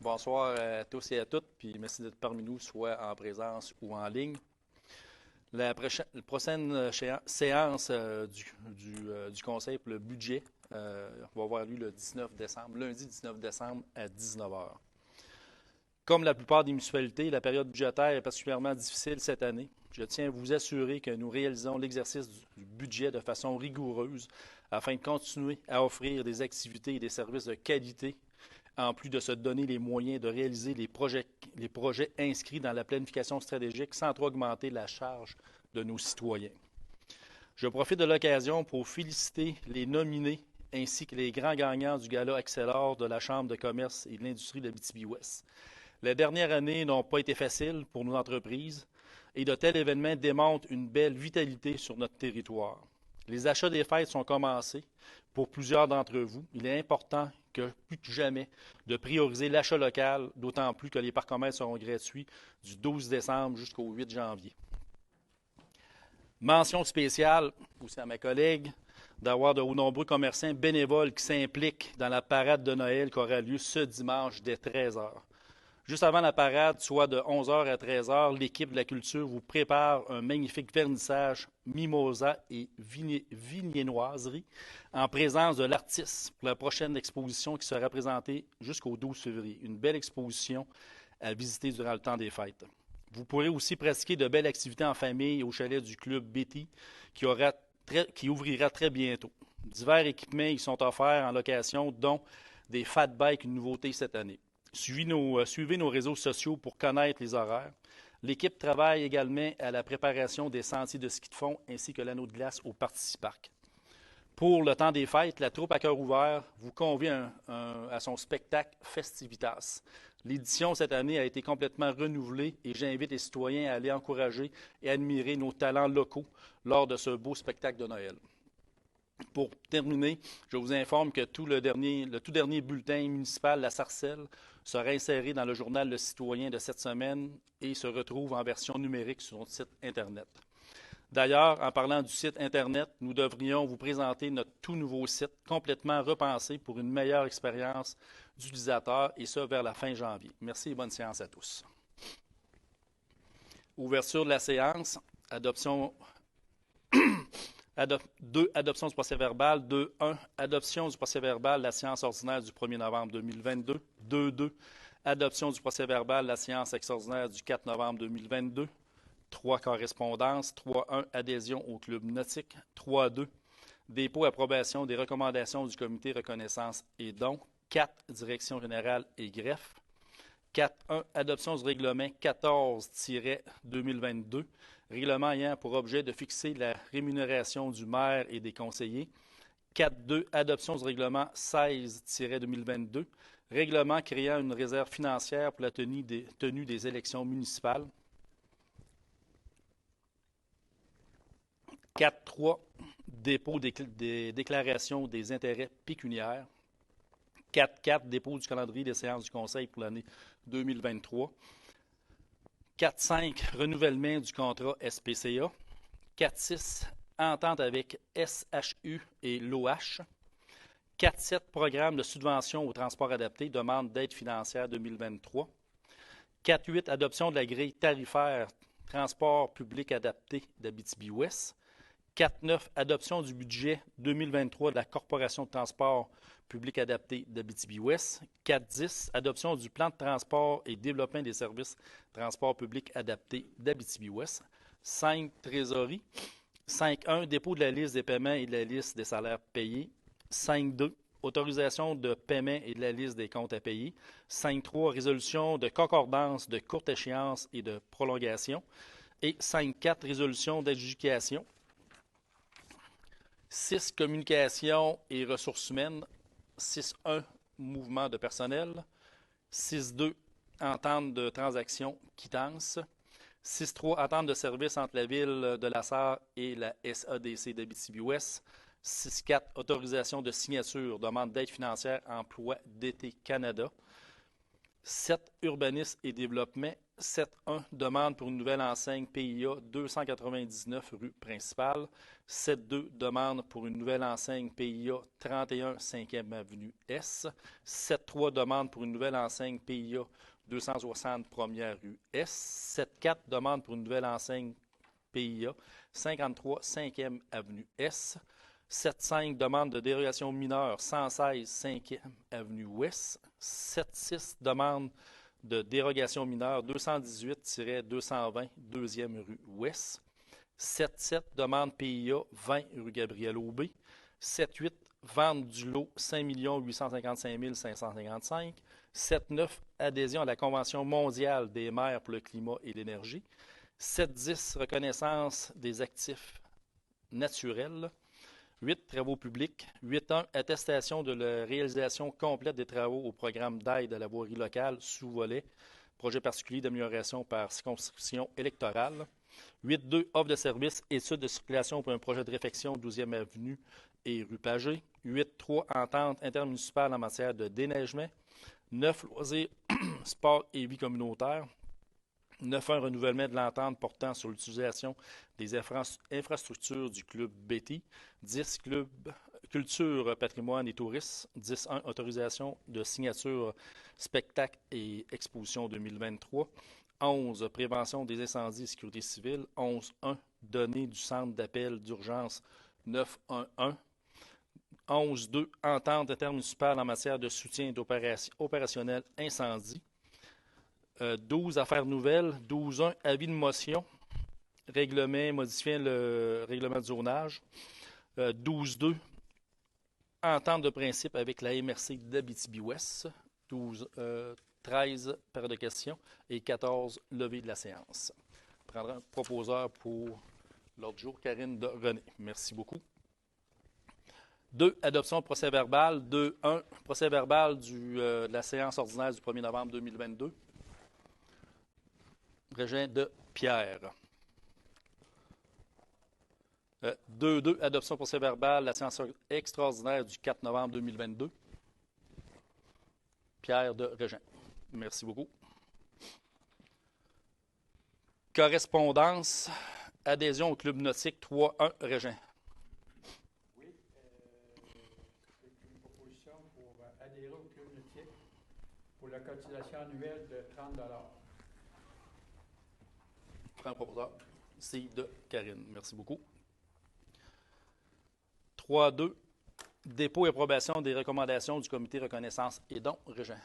Bonsoir à tous et à toutes, puis merci d'être parmi nous, soit en présence ou en ligne. La prochaine séance du Conseil pour le budget va avoir lieu le 19 décembre, lundi 19 décembre à 19 heures. Comme la plupart des municipalités, la période budgétaire est particulièrement difficile cette année. Je tiens à vous assurer que nous réalisons l'exercice du budget de façon rigoureuse afin de continuer à offrir des activités et des services de qualité en plus de se donner les moyens de réaliser les projets inscrits dans la planification stratégique sans trop augmenter la charge de nos citoyens. Je profite de l'occasion pour féliciter les nominés ainsi que les grands gagnants du gala Accélère de la Chambre de commerce et de l'industrie de l'Abitibi-Ouest. Les dernières années n'ont pas été faciles pour nos entreprises et de tels événements démontrent une belle vitalité sur notre territoire. Les achats des fêtes sont commencés pour plusieurs d'entre vous. Il est important que plus que jamais de prioriser l'achat local, d'autant plus que les parcomètres seront gratuits du 12 décembre jusqu'au 8 janvier. Mention spéciale aussi à mes collègues d'avoir de nombreux commerçants bénévoles qui s'impliquent dans la parade de Noël qui aura lieu ce dimanche dès 13 heures. Juste avant la parade, soit de 11 heures à 13 heures, l'équipe de la culture vous prépare un magnifique vernissage mimosa et viennoiserie en présence de l'artiste pour la prochaine exposition qui sera présentée jusqu'au 12 février. Une belle exposition à visiter durant le temps des fêtes. Vous pourrez aussi pratiquer de belles activités en famille au chalet du Club Betty qui ouvrira très bientôt. Divers équipements y sont offerts en location, dont des fat bikes, une nouveauté cette année. Suivez nos réseaux sociaux pour connaître les horaires. L'équipe travaille également à la préparation des sentiers de ski de fond ainsi que l'anneau de glace au Parti-Parc. Pour le temps des fêtes, la troupe à cœur ouvert vous convie à son spectacle Festivitas. L'édition cette année a été complètement renouvelée et j'invite les citoyens à aller encourager et admirer nos talents locaux lors de ce beau spectacle de Noël. Pour terminer, je vous informe que le tout dernier bulletin municipal, la Sarcelle, sera inséré dans le journal Le Citoyen de cette semaine et se retrouve en version numérique sur notre site Internet. D'ailleurs, en parlant du site Internet, nous devrions vous présenter notre tout nouveau site complètement repensé pour une meilleure expérience d'utilisateur et ça vers la fin janvier. Merci et bonne séance à tous. Ouverture de la séance, adoption 2. Adoption du procès-verbal. 2.1. Adoption du procès-verbal de la séance ordinaire du 1er novembre 2022. 2.2. Adoption du procès-verbal de la séance extraordinaire du 4 novembre 2022. 3. Correspondance. 3.1. Adhésion au club nautique. 3.2. Dépôt et approbation des recommandations du comité reconnaissance et dons. 4. Direction générale et greffe. 4.1. Adoption du règlement 14-2022. Règlement ayant pour objet de fixer la rémunération du maire et des conseillers. 4.2. Adoption du règlement 16-2022. Règlement créant une réserve financière pour la tenue des élections municipales. 4.3. Dépôt des déclarations des intérêts pécuniaires. 4.4. Dépôt du calendrier des séances du Conseil pour l'année 2023. 4.5. Renouvellement du contrat SPCA. 4.6. Entente avec SHU et l'OH. 4.7. Programme de subvention au transport adapté. Demande d'aide financière 2023. 4.8. Adoption de la grille tarifaire transport public adapté d'Abitibi-Ouest. 4.9. Adoption du budget 2023 de la Corporation de transport public adapté d'Abitibi-Ouest. 4.10. Adoption du plan de transport et développement des services transport public adapté d'Abitibi-Ouest. 5. Trésorerie. 5.1. Dépôt de la liste des paiements et de la liste des salaires payés. 5.2. Autorisation de paiement et de la liste des comptes à payer. 5.3. Résolution de concordance de courte échéance et de prolongation. Et 5.4. Résolution d'adjudication. 6. Communication et ressources humaines. 6.1. Mouvement de personnel. 6.2. Entente de transaction quittance. 6.3. Entente de service entre la Ville de la Sarre et la SADC d'Abitibi-Ouest. 6.4. Autorisation de signature, demande d'aide financière, emploi d'été Canada. 7, urbanisme et développement. 7.1, demande pour une nouvelle enseigne PIA 299 rue principale. 7.2, demande pour une nouvelle enseigne PIA 31 5e avenue S. 7.3, demande pour une nouvelle enseigne PIA 260 première rue S. 7.4, demande pour une nouvelle enseigne PIA 53 5e avenue S. 7.5, demande de dérogation mineure 116 5e avenue Ouest. 7.6, demande de dérogation mineure 218-220 2e rue Ouest. 7.7, demande PIA 20 rue Gabriel Aubé. 7.8, vente du lot 5 855 555. 7.9, adhésion à la Convention mondiale des maires pour le climat et l'énergie. 7.10, reconnaissance des actifs naturels. 8, travaux publics. 8.1, attestation de la réalisation complète des travaux au programme d'aide à la voirie locale sous-volet, projet particulier d'amélioration par circonscription électorale. 8.2, offre de service, étude de circulation pour un projet de réfection 12e avenue et rue Pagé. 8.3, entente intermunicipale en matière de déneigement. 9, loisirs, sport et vie communautaire. 9.1, renouvellement de l'entente portant sur l'utilisation des infrastructures du club Betty. 10, club culture, patrimoine et tourisme. 10.1, autorisation de signature spectacle et exposition 2023. 11, prévention des incendies et sécurité civile. 11.1, données du centre d'appel d'urgence 911. 11.2, entente intermunicipale en matière de soutien opérationnel incendie. 12, affaires nouvelles. 12.1, avis de motion. Règlement modifiant le règlement de zonage. 12.2, entente de principe avec la MRC d'Abitibi-Ouest. 13, période de questions. Et 14, levée de la séance. Je prendrai un proposeur pour l'autre jour, Karine de René. Merci beaucoup. 2, adoption de procès-verbal. 2.1, procès-verbal de la séance ordinaire du 1er novembre 2022. Régent de Pierre. 2.2, adoption procès-verbal de la séance extraordinaire du 4 novembre 2022. Pierre de Régent. Merci beaucoup. Correspondance, adhésion au club nautique 3.1, Régent. Oui, c'est une proposition pour adhérer au club nautique pour la cotisation annuelle de 30 Prends le proposeur. C'est de Karine. Merci beaucoup. 3.2, dépôt et approbation des recommandations du comité reconnaissance et dons, Régent.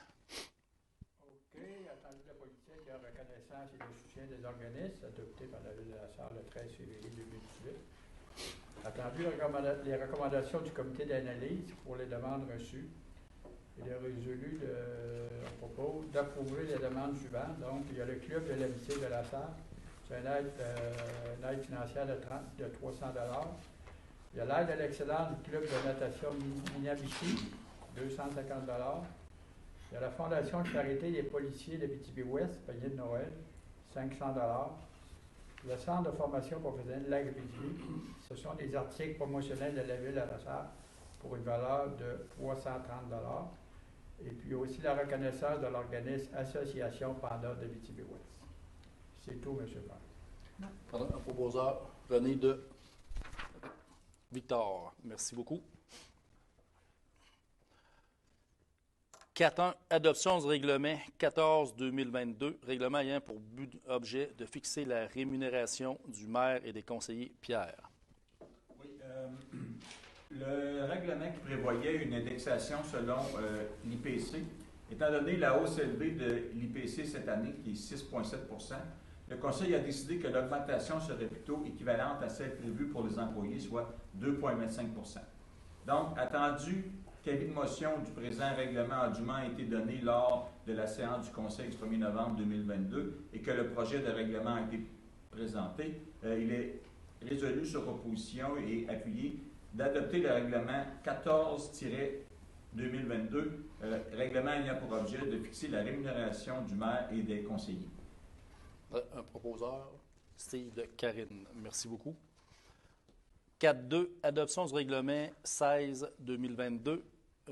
OK, attendu la politique de reconnaissance et de soutien des organismes adoptée par la Ville de la Sarre le 13 février 2018. Attendu les recommandations du comité d'analyse pour les demandes reçues. Il est résolu on propose d'approuver les demandes suivantes. Donc, il y a le club de l'amitié de la Sarre. C'est une aide financière de 300 $. Il y a l'aide à l'excellence du club de natation Minabishi, 250 $. Il y a la Fondation de charité des policiers d'Abitibi-Ouest, panier de Noël, 500 $. Le Centre de formation professionnelle de l'Abitibi, ce sont des articles promotionnels de la Ville à la Sarre pour une valeur de 330 $. Et puis aussi la reconnaissance de l'organisme Association Panda d'Abitibi-Ouest. C'est tout, M. le Président. Pardon, un proposeur, René de Victor. Merci beaucoup. 4.1, adoption du règlement 14-2022, règlement ayant pour but objet de fixer la rémunération du maire et des conseillers. Pierre. Oui, le règlement qui prévoyait une indexation selon l'IPC, étant donné la hausse élevée de l'IPC cette année, qui est 6,7 %, le Conseil a décidé que l'augmentation serait plutôt équivalente à celle prévue pour les employés, soit 2,25 %. Donc, attendu qu'avis de motion du présent règlement a dûment été donné lors de la séance du Conseil du 1er novembre 2022 et que le projet de règlement a été présenté, il est résolu sur proposition et appuyé d'adopter le règlement 14-2022, règlement ayant pour objet de fixer la rémunération du maire et des conseillers. Un proposeur, Steve de Karine. Merci beaucoup. 4.2, adoption du règlement 16-2022,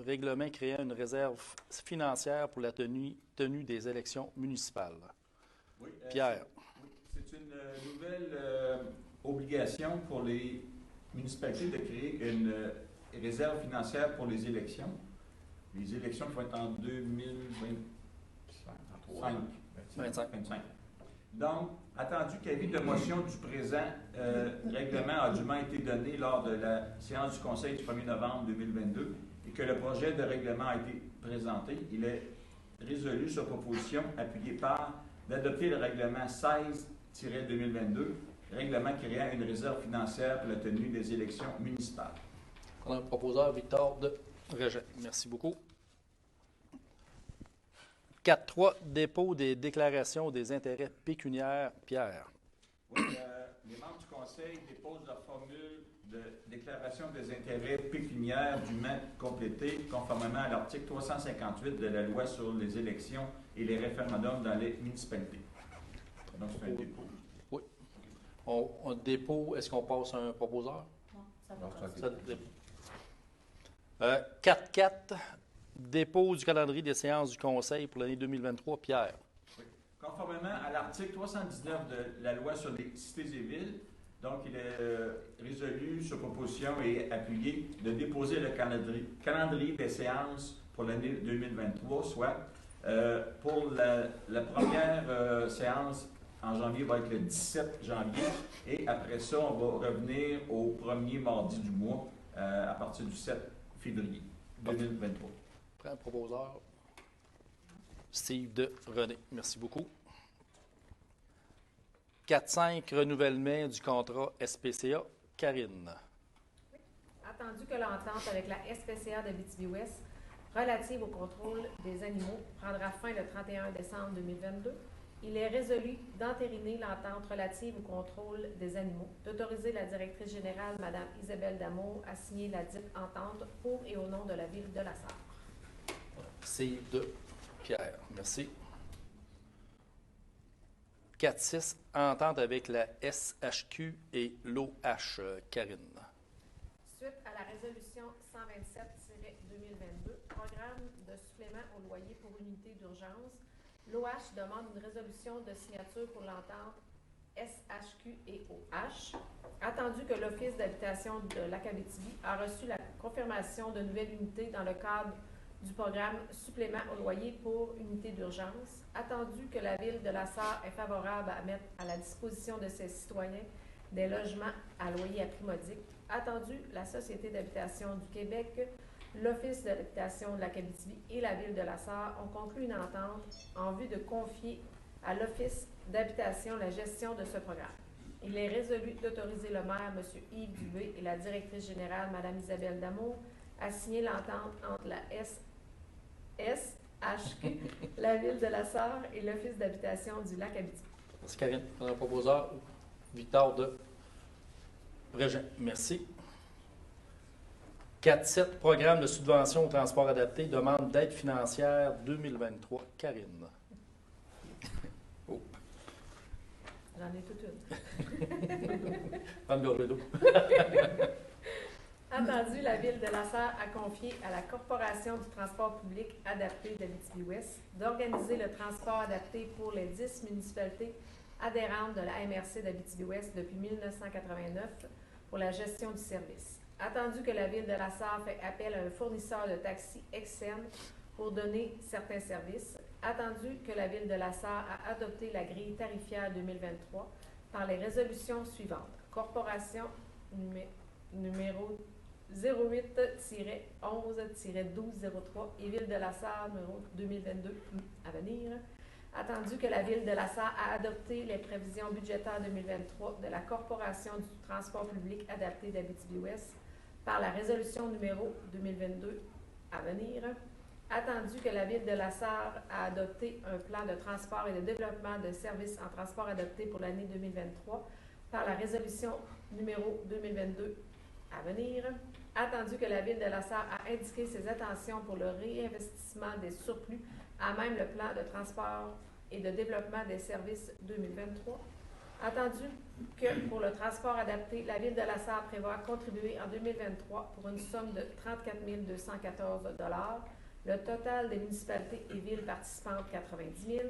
règlement créant une réserve financière pour la tenue des élections municipales. Oui, Pierre. c'est une nouvelle obligation pour les municipalités de créer une réserve financière pour les élections. Les élections qui vont être en 2025. Donc, attendu qu'avis de motion du présent règlement a dûment été donné lors de la séance du Conseil du 1er novembre 2022 et que le projet de règlement a été présenté, il est résolu sur proposition appuyée par d'adopter le règlement 16-2022, règlement créant une réserve financière pour la tenue des élections municipales. On a un proposeur, Victor de Régent. Merci beaucoup. 4.3, dépôt des déclarations des intérêts pécuniaires. Pierre. Oui, les membres du Conseil déposent leur formule de déclaration des intérêts pécuniaires dûment complétée conformément à l'article 358 de la loi sur les élections et les référendums dans les municipalités. Donc, c'est un dépôt. Oui. On dépôt, est-ce qu'on passe à un proposeur? Non, ça va pas. 4.4, dépôt du calendrier des séances du Conseil pour l'année 2023. Pierre. Oui. Conformément à l'article 319 de la loi sur les cités et villes, donc il est résolu sur proposition et appuyé de déposer le calendrier des séances pour l'année 2023, soit pour la première séance en janvier va être le 17 janvier et après ça, on va revenir au premier mardi du mois à partir du 7 février 2023. Prends un proposeur. Steve de René. Merci beaucoup. 4.5, renouvellement du contrat SPCA. Karine. Attendu que l'entente avec la SPCA d'Abitibi-Ouest relative au contrôle des animaux prendra fin le 31 décembre 2022, il est résolu d'entériner l'entente relative au contrôle des animaux, d'autoriser la directrice générale, Mme Isabelle Damour, à signer la dite entente pour et au nom de la Ville de la Sarre. Steve de Pierre. Merci. 4.6, entente avec la SHQ et l'OH. Karine. Suite à la résolution 127-2022, programme de supplément au loyer pour unité d'urgence, l'OH demande une résolution de signature pour l'entente SHQ et OH. Attendu que l'Office d'habitation de l'Acabitibi a reçu la confirmation de nouvelles unités dans le cadre du programme supplément au loyer pour unité d'urgence, attendu que la Ville de la Sarre est favorable à mettre à la disposition de ses citoyens des logements à loyer à prix modique, attendu la Société d'habitation du Québec, l'Office de l'habitation de l'Acabitibi et la Ville de la Sarre ont conclu une entente en vue de confier à l'Office d'habitation la gestion de ce programme. Il est résolu d'autoriser le maire, M. Yves Dubé, et la directrice générale, Mme Isabelle Damour, à signer l'entente entre la SHQ, la Ville de la Sarre et l'Office d'habitation du Lac-Abitibi. Merci, Karine. On a un proposeur, Victor de Régent. Merci. 4.7, programme de subvention au transport adapté, demande d'aide financière 2023. Karine. Oh. J'en ai toute une. Prends le gorgée d'eau. Attendu, la Ville de la Sarre a confié à la Corporation du transport public adapté d'Abitibi-Ouest d'organiser le transport adapté pour les 10 municipalités adhérentes de la MRC d'Abitibi-Ouest depuis 1989 pour la gestion du service. Attendu que la Ville de la Sarre fait appel à un fournisseur de taxis externe pour donner certains services. Attendu que la Ville de la Sarre a adopté la grille tarifaire 2023 par les résolutions suivantes. Corporation numéro 08-11-1203 et Ville de la Sarre numéro 2022 à venir. Attendu que la Ville de la Sarre a adopté les prévisions budgétaires 2023 de la Corporation du transport public adapté d'Abitibi-Ouest par la résolution numéro 2022 à venir. Attendu que la Ville de la Sarre a adopté un plan de transport et de développement de services en transport adapté pour l'année 2023 par la résolution numéro 2022 à venir. Attendu que la Ville de la Sarre a indiqué ses intentions pour le réinvestissement des surplus à même le plan de transport et de développement des services 2023. Attendu que pour le transport adapté, la Ville de La Sarre prévoit contribuer en 2023 pour une somme de 34 214 $. Le total des municipalités et villes participantes, 90 000.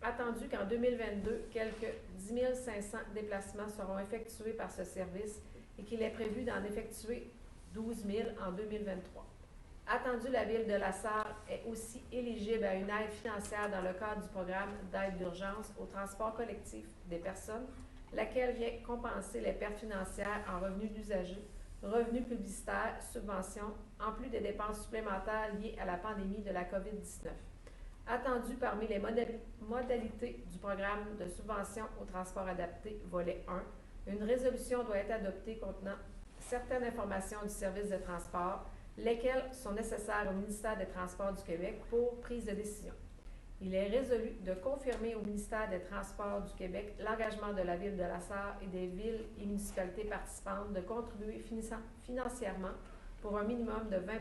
Attendu qu'en 2022, quelques 10 500 déplacements seront effectués par ce service et qu'il est prévu d'en effectuer 12 000 en 2023. Attendu, la Ville de La Sarre est aussi éligible à une aide financière dans le cadre du programme d'aide d'urgence au transport collectif des personnes, laquelle vient compenser les pertes financières en revenus d'usagers, revenus publicitaires, subventions, en plus des dépenses supplémentaires liées à la pandémie de la COVID-19. Attendu parmi les modalités du programme de subvention au transport adapté, volet 1, une résolution doit être adoptée contenant certaines informations du service de transport, lesquelles sont nécessaires au ministère des Transports du Québec pour prise de décision. Il est résolu de confirmer au ministère des Transports du Québec l'engagement de la Ville de La Sarre et des villes et municipalités participantes de contribuer financièrement pour un minimum de 20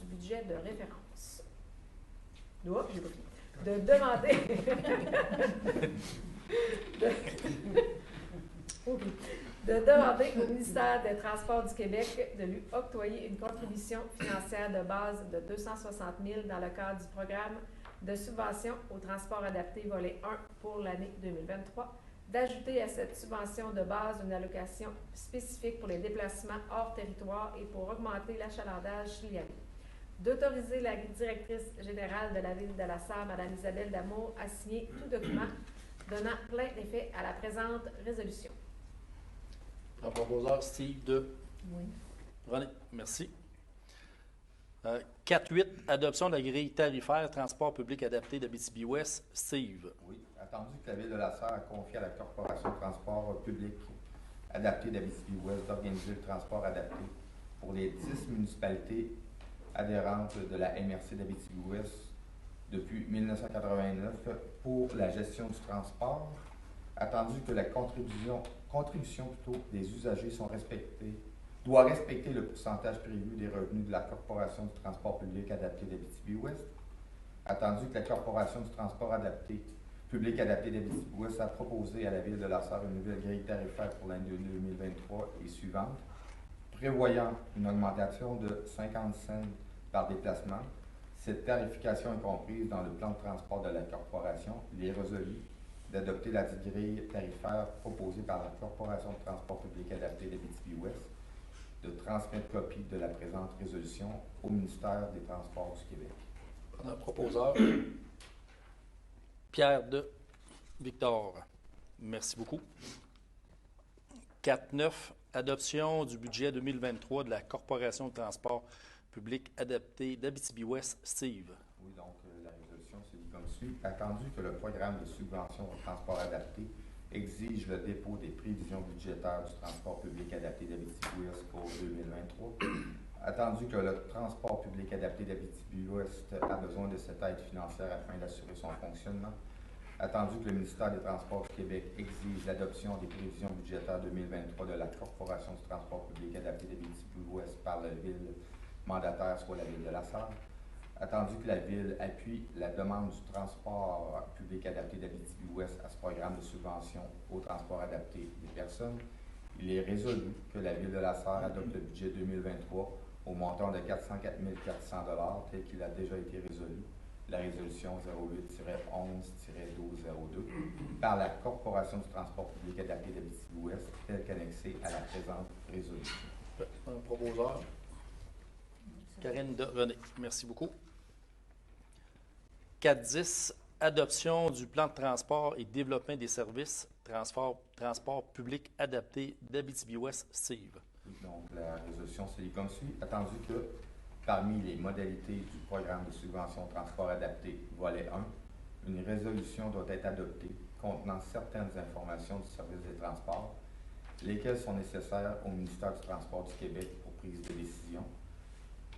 du budget de référence. Oups, j'ai pas fini. De demander au ministère des Transports du Québec de lui octroyer une contribution financière de base de 260 000 dans le cadre du programme de subvention au transport adapté volet 1 pour l'année 2023, d'ajouter à cette subvention de base une allocation spécifique pour les déplacements hors territoire et pour augmenter l'achalandage s'il y a lieu, d'autoriser la directrice générale de la Ville de La Sarre, Mme Isabelle Damour, à signer tout document donnant plein effet à la présente résolution. En proposeur, Steve de. Oui. René, merci. 4.8, adoption de la grille tarifaire transport public adapté d'Abitibi-Ouest. Steve. Oui, attendu que la Ville de La Sarre a confié à la Corporation de transport public adapté d'Abitibi-Ouest d'organiser le transport adapté pour les 10 municipalités adhérentes de la MRC d'Abitibi-Ouest depuis 1989 pour la gestion du transport, attendu que la contribution des usagers doit respecter le pourcentage prévu des revenus de la Corporation du transport public adapté d'Abitibi-Ouest, attendu que la Corporation du transport public adapté d'Abitibi-Ouest a proposé à la Ville de La Sarre une nouvelle grille tarifaire pour l'année 2023 et suivante, prévoyant une augmentation de 50 cents par déplacement. Cette tarification est comprise dans le plan de transport de la Corporation. Il est résolu d'adopter la grille tarifaire proposée par la Corporation de transport public adapté d'Abitibi-Ouest, de transmettre copie de la présente résolution au ministère des Transports du Québec. Un proposeur, Pierre de Victor. Merci beaucoup. 4.9, adoption du budget 2023 de la Corporation de transport public adapté d'Abitibi-Ouest. Steve. Oui, donc la résolution se dit comme suit. Attendu que le programme de subvention au transport adapté exige le dépôt des prévisions budgétaires du transport public adapté d'Abitibi-Ouest pour 2023, attendu que le transport public adapté d'Abitibi-Ouest a besoin de cette aide financière afin d'assurer son fonctionnement, attendu que le ministère des Transports du Québec exige l'adoption des prévisions budgétaires 2023 de la Corporation du transport public adapté d'Abitibi-Ouest par la Ville mandataire, soit la Ville de La Sarre, attendu que la Ville appuie la demande du transport public adapté d'Abitibi-Ouest à ce programme de subvention au transport adapté des personnes, il est résolu que la Ville de La Sarre adopte le budget 2023 au montant de 404 400 $ tel qu'il a déjà été résolu, la résolution 08-11-1202, par la Corporation du transport public adapté d'Abitibi-Ouest, telle qu'annexée à la présente résolution. Un proposeur, Karine de René. Merci beaucoup. 4.10, adoption du plan de transport et développement des services transport public adapté d'Abitibi-Ouest. Steve. Donc, la résolution se lit comme suit. Attendu que, parmi les modalités du programme de subvention au transport adapté, volet 1, une résolution doit être adoptée contenant certaines informations du service des transports, lesquelles sont nécessaires au ministère du Transport du Québec pour prise de décision.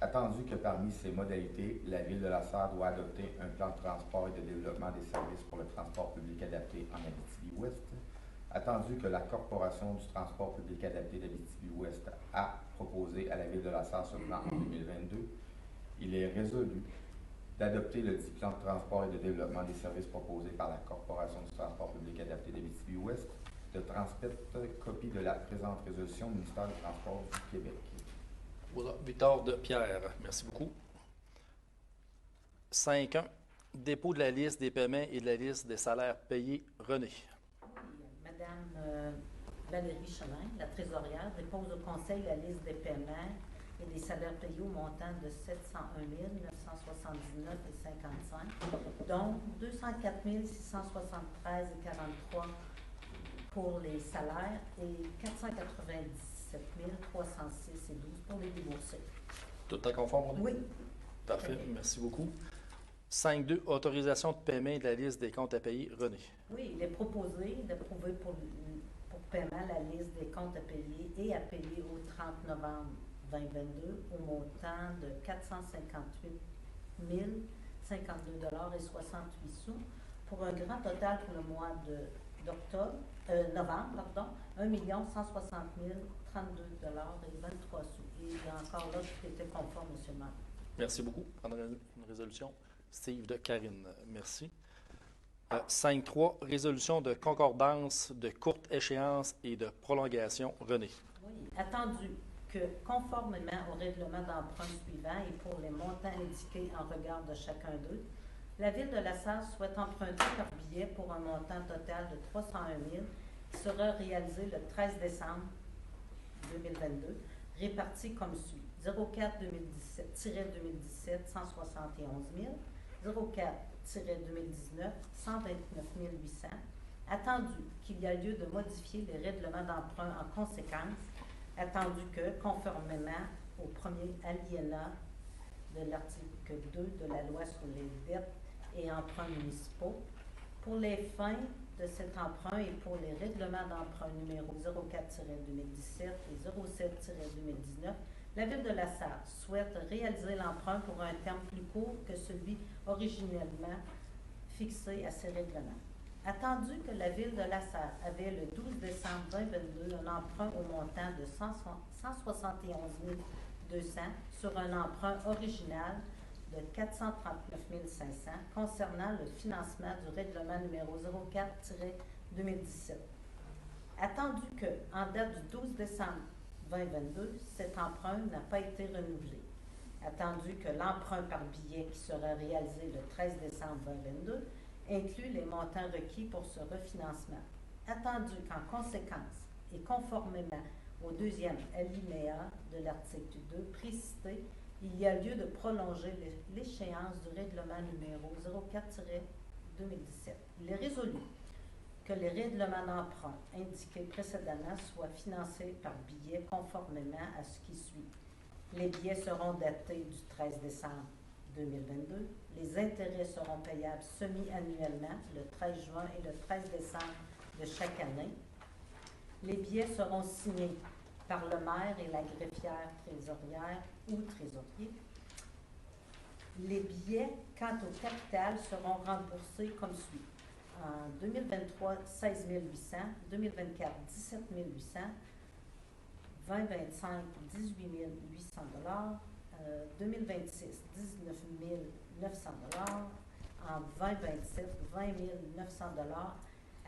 Attendu que parmi ces modalités, la Ville de La Sarre doit adopter un plan de transport et de développement des services pour le transport public adapté en Abitibi-Ouest. Attendu que la Corporation du transport public adapté d'Abitibi-Ouest a proposé à la Ville de La Sarre ce plan en 2022, il est résolu d'adopter le dit plan de transport et de développement des services proposés par la Corporation du transport public adapté d'Abitibi-Ouest, de transmettre copie de la présente résolution au ministère des Transports du Québec. Victor de Pierre, merci beaucoup. 5.1. Dépôt de la liste des paiements et de la liste des salaires payés. René. Madame Valérie Chemin, la trésorière, dépose au Conseil la liste des paiements et des salaires payés au montant de 701 979,55, dont 204 673,43 pour les salaires et 497 306,12 pour les déboursés. Tout est conforme, René? Oui. Parfait, merci beaucoup. 5.2. Autorisation de paiement de la liste des comptes à payer. René. Oui, il est proposé d'approuver pour paiement la liste des comptes à payer et à payer au 30 novembre 2022 au montant de 458 052,68 sous pour un grand total pour le mois novembre, 1 160 032,23 sous. Et encore là, tout était conforme, M. le maire. Merci beaucoup. Prendre une résolution. Steve de Karine, merci. 5.3. Résolution de concordance de courte échéance et de prolongation. René. Oui, attendu que, conformément au règlement d'emprunt suivant et pour les montants indiqués en regard de chacun d'eux, la Ville de La Sarre souhaite emprunter par billet pour un montant total de 301 000 qui sera réalisé le 13 décembre 2022, réparti comme suit. 04-2017, 171 000. 04-2019, 129 800. Attendu qu'il y a lieu de modifier les règlements d'emprunt en conséquence, attendu que, conformément au premier alinéa de l'article 2 de la loi sur les dettes et emprunts municipaux, pour les fins de cet emprunt et pour les règlements d'emprunt numéro 04-2017 et 07-2019, la Ville de La Sarre souhaite réaliser l'emprunt pour un terme plus court que celui originellement fixé à ces règlements. Attendu que la Ville de La Sarre avait le 12 décembre 2022 un emprunt au montant de 171 200 sur un emprunt original de 439 500 concernant le financement du règlement numéro 04-2017. Attendu que, en date du 12 décembre 2022, cet emprunt n'a pas été renouvelé. Attendu que l'emprunt par billet qui sera réalisé le 13 décembre 2022 inclut les montants requis pour ce refinancement. Attendu qu'en conséquence et conformément au deuxième alinéa de l'article 2 précité, il y a lieu de prolonger l'échéance du règlement numéro 04-2017. Il est résolu que les règlements d'emprunt indiqués précédemment soient financés par billets conformément à ce qui suit. Les billets seront datés du 13 décembre 2022. Les intérêts seront payables semi-annuellement, le 13 juin et le 13 décembre de chaque année. Les billets seront signés par le maire et la greffière trésorière ou trésorier. Les billets, quant au capital, seront remboursés comme suit. En 2023, 16 800, 2024, 17 800, 2025, 18 800 2026, 19 900 en 2027, 20 900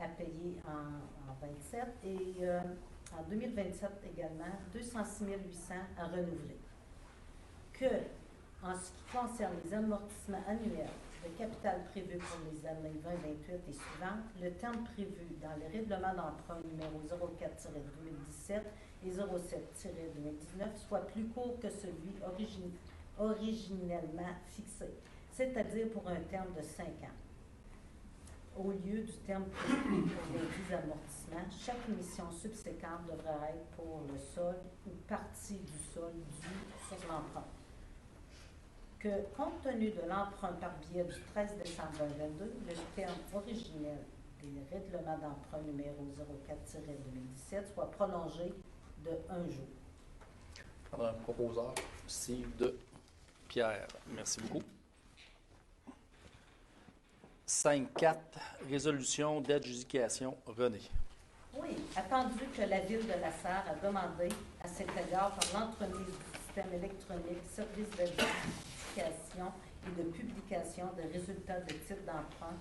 à payer en 27 et en 2027 également, 206 800 à renouveler. Que, en ce qui concerne les amortissements annuels de capital prévu pour les années 2028 et suivantes, le terme prévu dans les règlements d'emprunt numéro 04-2017 et 07-2019 soit plus court que celui originellement fixé, c'est-à-dire pour un terme de 5 ans. Au lieu du terme prévu pour les 10 amortissements, chaque émission subséquente devra être pour le solde ou partie du solde dû sur l'emprunt. Que, compte tenu de l'emprunt par billet du 13 décembre 2022, le terme originel des règlements d'emprunt numéro 04-2017 soit prolongé de 1 jour. Un proposeur, Steve de Pierre. Merci beaucoup. 5.4. Résolution d'adjudication. René. Oui, attendu que la Ville de La Sarre a demandé à cet égard par l'entremise du système électronique service d'adjudication et de publication des résultats de titres d'emprunt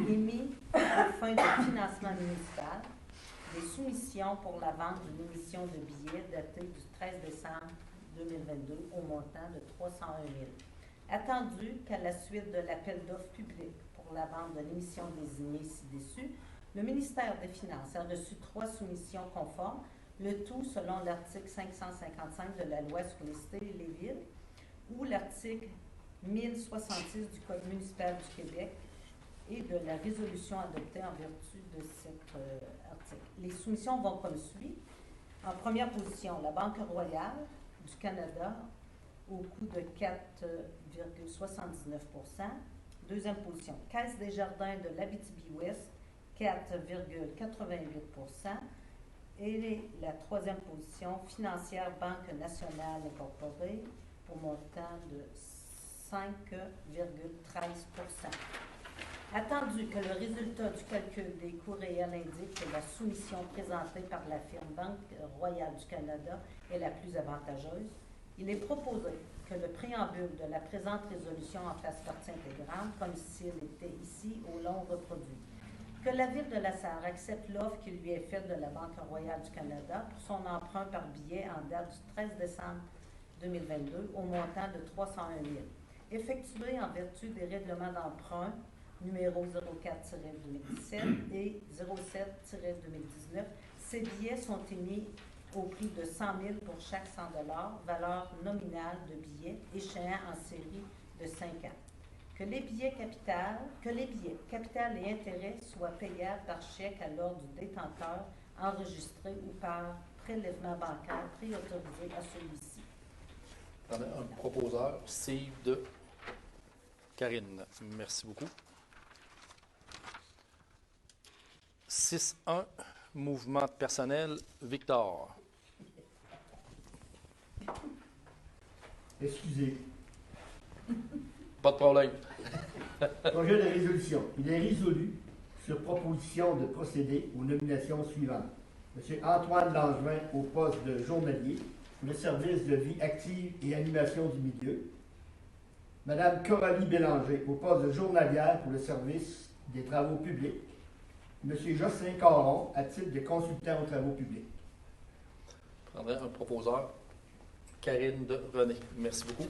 émis aux fins de financement municipal, des soumissions pour la vente d'une émission de billets datée du 13 décembre 2022 au montant de 301 000. Attendu qu'à la suite de l'appel d'offres public pour la vente de l'émission désignée ci-dessus, le ministère des Finances a reçu 3 soumissions conformes, le tout selon l'article 555 de la loi sur les cités et les villes ou l'article 1066 du Code municipal du Québec et de la résolution adoptée en vertu de cet article. Les soumissions vont comme suit. En première position, la Banque royale du Canada au coût de 4,79 %. Deuxième position, Caisse des Jardins de l'Abitibi-Ouest, 4,88 %. Et la troisième position, Financière Banque Nationale Incorporée, au montant de 5,13 %. Attendu que le résultat du calcul des coûts réels indique que la soumission présentée par la firme Banque Royale du Canada est la plus avantageuse, il est proposé que le préambule de la présente résolution en fasse partie intégrante, comme s'il était ici au long reproduit. Que la Ville de La Sarre accepte l'offre qui lui est faite de la Banque Royale du Canada pour son emprunt par billet en date du 13 décembre 2022 au montant de 301 000, effectué en vertu des règlements d'emprunt numéro 04-2017 et 07-2019. Ces billets sont émis au prix de 100 000 pour chaque 100 $, valeur nominale de billets échéant en série de 5 ans. Que les billets capital et intérêts soient payables par chèque à l'ordre du détenteur enregistré ou par prélèvement bancaire préautorisé à celui-ci. Un proposeur, Steve de Karine. Merci beaucoup. 6.1, mouvement de personnel, Victor. Excusez. Pas de problème. Projet de résolution. Il est résolu sur proposition de procéder aux nominations suivantes. M. Antoine Langevin au poste de journalier pour le service de vie active et animation du milieu. Mme Coralie Bélanger au poste de journalière pour le service des travaux publics. M. Jocelyn Caron à titre de consultant aux travaux publics. Je prendrai un proposeur, Karine de René. Merci beaucoup.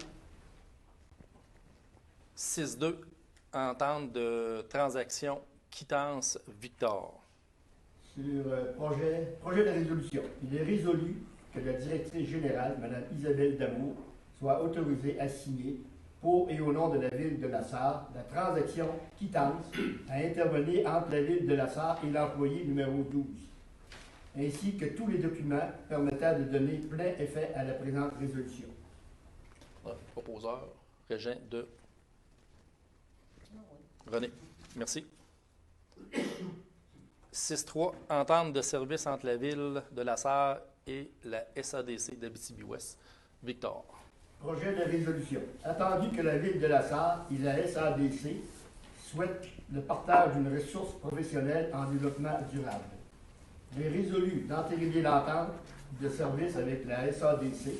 6.2, entente de transaction quittance Victor. Sur projet de résolution, il est résolu que la directrice générale, Mme Isabelle Damour, soit autorisée à signer pour et au nom de la Ville de La Sarre la transaction quittance à intervenir entre la Ville de La Sarre et l'employé numéro 12, ainsi que tous les documents permettant de donner plein effet à la présente résolution. Proposeur, Régent de René. Merci. 6.3, entente de service entre la Ville de La Sarre et la SADC d'Abitibi-Ouest. Victor. Projet de résolution. Attendu que la Ville de La Sarre et la SADC souhaitent le partage d'une ressource professionnelle en développement durable, il est résolu d'entériner l'entente de service avec la SADC,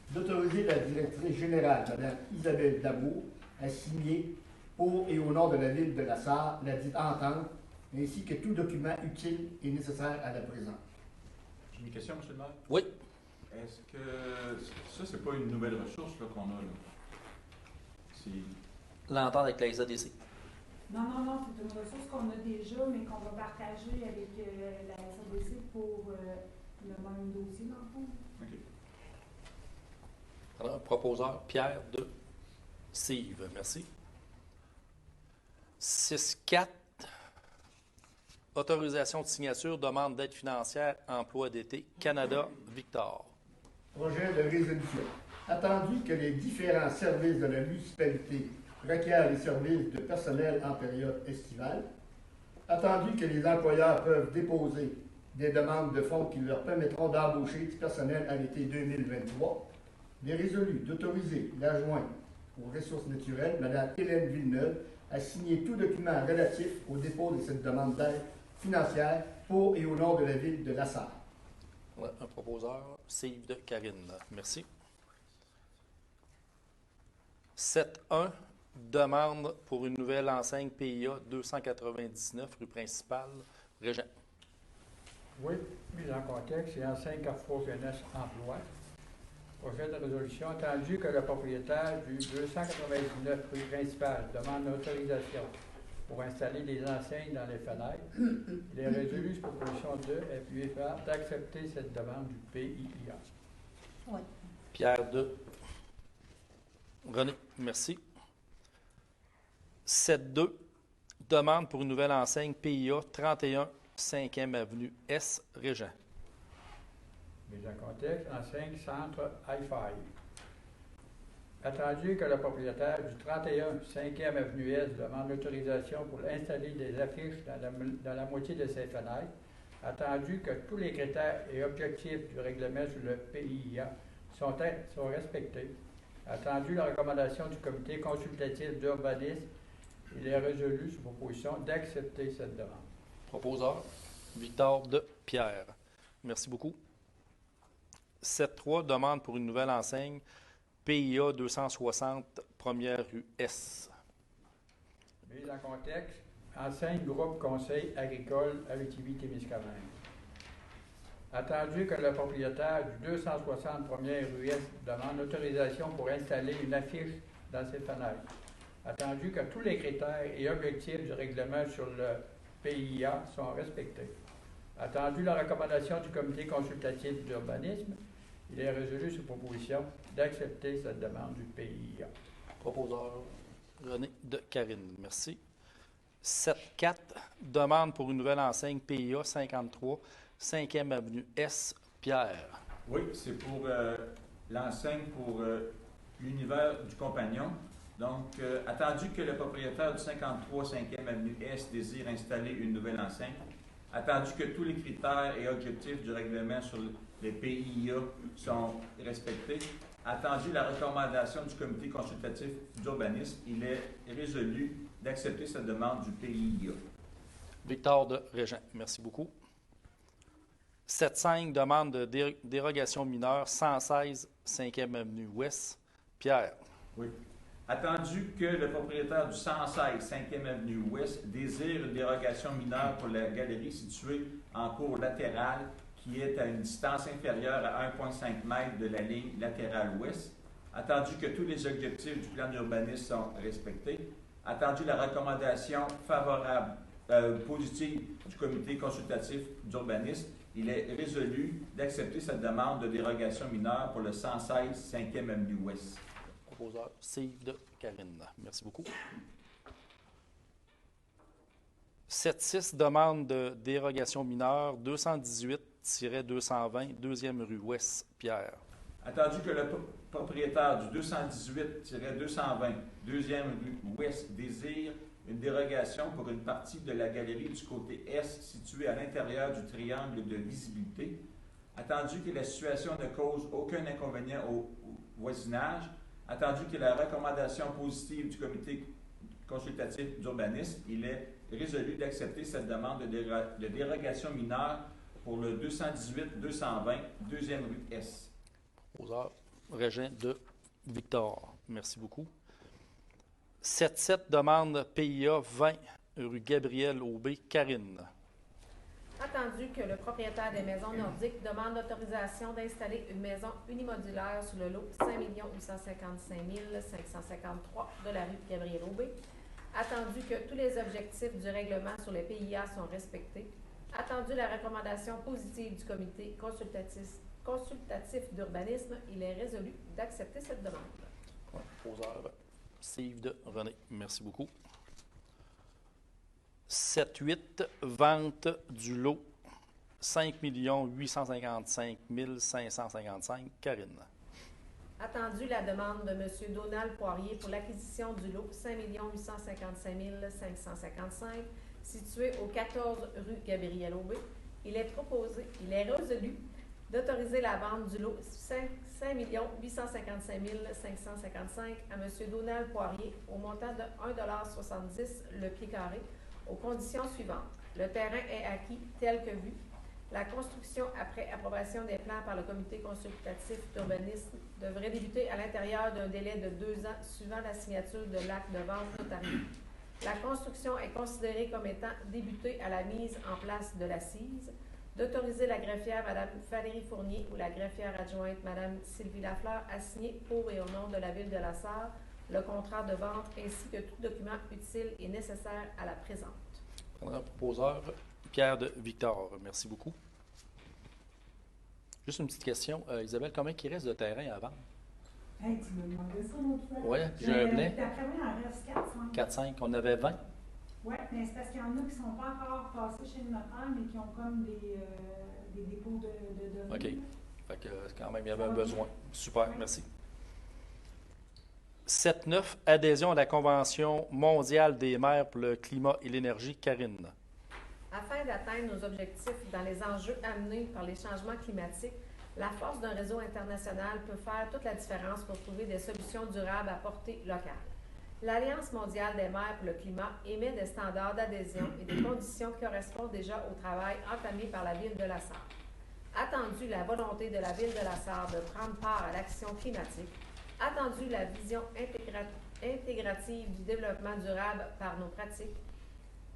d'autoriser la directrice générale, Mme Isabelle Damour, à signer pour et au nom de la Ville de La Sarre la dite entente, ainsi que tout document utile et nécessaire à la présente. J'ai une question, M. le maire. Oui. Est-ce que ça, c'est pas une nouvelle ressource là, qu'on a là? L'entente avec la SADC. Non, c'est une ressource qu'on a déjà, mais qu'on va partager avec la SADC pour le même dossier, dans le fond. OK. Alors, un proposeur, Pierre de Steve. Merci. 6.4, autorisation de signature, demande d'aide financière, emploi d'été, Canada, Victor. Projet de résolution. Attendu que les différents services de la municipalité requièrent les services de personnel en période estivale, attendu que les employeurs peuvent déposer des demandes de fonds qui leur permettront d'embaucher du personnel à l'été 2023, il est résolu d'autoriser l'adjointe aux ressources naturelles, Mme Hélène Villeneuve, à signer tout document relatif au dépôt de cette demande d'aide financière pour et au nom de la Ville de La Sarre. Ouais, un proposeur, Steve de Karine. Merci. 7.1, demande pour une nouvelle enseigne PIA 299, rue principale, Régent. Oui, mise en contexte et enseigne Carrefour Jeunesse Emploi. Projet de résolution attendu que le propriétaire du 299 rue principale demande l'autorisation pour installer des enseignes dans les fenêtres. Il est résolu sur proposition 2 appuyé par d'accepter cette demande du PIA. Oui. Pierre 2. René, merci. 7.2. Demande pour une nouvelle enseigne PIA 31 5e Avenue S, Régent. Mise en contexte, enseigne Centre Hi-Fi. Attendu que le propriétaire du 31 5e Avenue S demande l'autorisation pour installer des affiches dans la moitié de ses fenêtres, attendu que tous les critères et objectifs du règlement sur le PIA sont respectés, attendu la recommandation du comité consultatif d'urbanisme, il est résolu sur proposition d'accepter cette demande. Proposeur, Victor de Pierre. Merci beaucoup. 7.3. Demande pour une nouvelle enseigne PIA 260 1er rue S. Mise en contexte, enseigne groupe conseil agricole Abitibi-Témiscamingue. Attendu que le propriétaire du 260 1er rue S demande l'autorisation pour installer une affiche dans ses fenêtres. Attendu que tous les critères et objectifs du règlement sur le PIA sont respectés. Attendu la recommandation du comité consultatif d'urbanisme, il est résolu sur proposition d'accepter cette demande du PIA. Proposeur, René de Carine. Merci. 7.4. Demande pour une nouvelle enseigne PIA 53 5e Avenue S, Pierre. Oui, c'est pour l'enseigne pour l'univers du compagnon. Donc, attendu que le propriétaire du 53 5e Avenue S désire installer une nouvelle enseigne, attendu que tous les critères et objectifs du règlement sur les PIA sont respectés, attendu la recommandation du comité consultatif d'urbanisme, il est résolu d'accepter cette demande du PIA. Victor de Régent. Merci beaucoup. 7.5. Demande de dérogation mineure 116 5e Avenue Ouest, Pierre. Oui. Attendu que le propriétaire du 116 5e Avenue Ouest désire une dérogation mineure pour la galerie située en cour latérale qui est à une distance inférieure à 1,5 m de la ligne latérale ouest, attendu que tous les objectifs du plan d'urbanisme sont respectés, attendu la recommandation favorable, positive du comité consultatif d'urbanisme, il est résolu d'accepter cette demande de dérogation mineure pour le 116 5e Avenue Ouest. Proposeur, Steve de Carine. Merci beaucoup. 7.6. Demande de dérogation mineure 218-220, 2e rue Ouest, Pierre. Attendu que le propriétaire du 218-220, 2e rue Ouest, désire une dérogation pour une partie de la galerie du côté est située à l'intérieur du triangle de visibilité, attendu que la situation ne cause aucun inconvénient au voisinage, attendu que la recommandation positive du comité consultatif d'urbanisme, il est résolu d'accepter cette demande de dérogation mineure pour le 218-220, 2e rue S. Proposeur, Régent de Victor. Merci beaucoup. 7.7. Demande PIA 20 rue Gabriel Aubé, Carine. Attendu que le propriétaire des maisons nordiques demande l'autorisation d'installer une maison unimodulaire sur le lot 5 855 553 de la rue Gabriel Aubé. Attendu que tous les objectifs du règlement sur les PIA sont respectés. Attendu la recommandation positive du comité consultatif d'urbanisme, il est résolu d'accepter cette demande. Proposeur, Steve de René. Merci beaucoup. 7.8. Vente du lot 5 855 555, Carine. Attendu la demande de M. Donald Poirier pour l'acquisition du lot 5 855 555 situé au 14 rue Gabriel Aubé. Il est résolu d'autoriser la vente du lot 5 855 555 à M. Donald Poirier au montant de 1,70 $ le pied carré aux conditions suivantes. Le terrain est acquis tel que vu. La construction, après approbation des plans par le comité consultatif d'urbanisme, devrait débuter à l'intérieur d'un délai de 2 ans suivant la signature de l'acte de vente notarié. La construction est considérée comme étant débutée à la mise en place de l'assise. d'autoriser la greffière Mme Valérie Fournier ou la greffière adjointe Mme Sylvie Lafleur à signer pour et au nom de la Ville de la Sarre le contrat de vente ainsi que tout document utile et nécessaire à la présente. Proposeur Pierre de Victor. Merci beaucoup. Juste une petite question. Isabelle, combien il reste de terrain à vendre? Hey, tu me demandais ça l'autre fois. Oui, j'ai un blé. D'après moi, il en reste 4-5. 4-5. On avait 20. Oui, mais c'est parce qu'il y en a qui ne sont pas encore passés chez le notaire, mais qui ont comme des dépôts de données. OK. Fait que quand même, il y avait un besoin. Super, merci. 7-9, adhésion à la Convention mondiale des maires pour le climat et l'énergie. Karine. Afin d'atteindre nos objectifs dans les enjeux amenés par les changements climatiques, la force d'un réseau international peut faire toute la différence pour trouver des solutions durables à portée locale. L'Alliance mondiale des maires pour le climat émet des standards d'adhésion et des conditions qui correspondent déjà au travail entamé par la Ville de la Sarre. Attendu la volonté de la Ville de la Sarre de prendre part à l'action climatique, attendu la vision intégrative du développement durable par nos pratiques,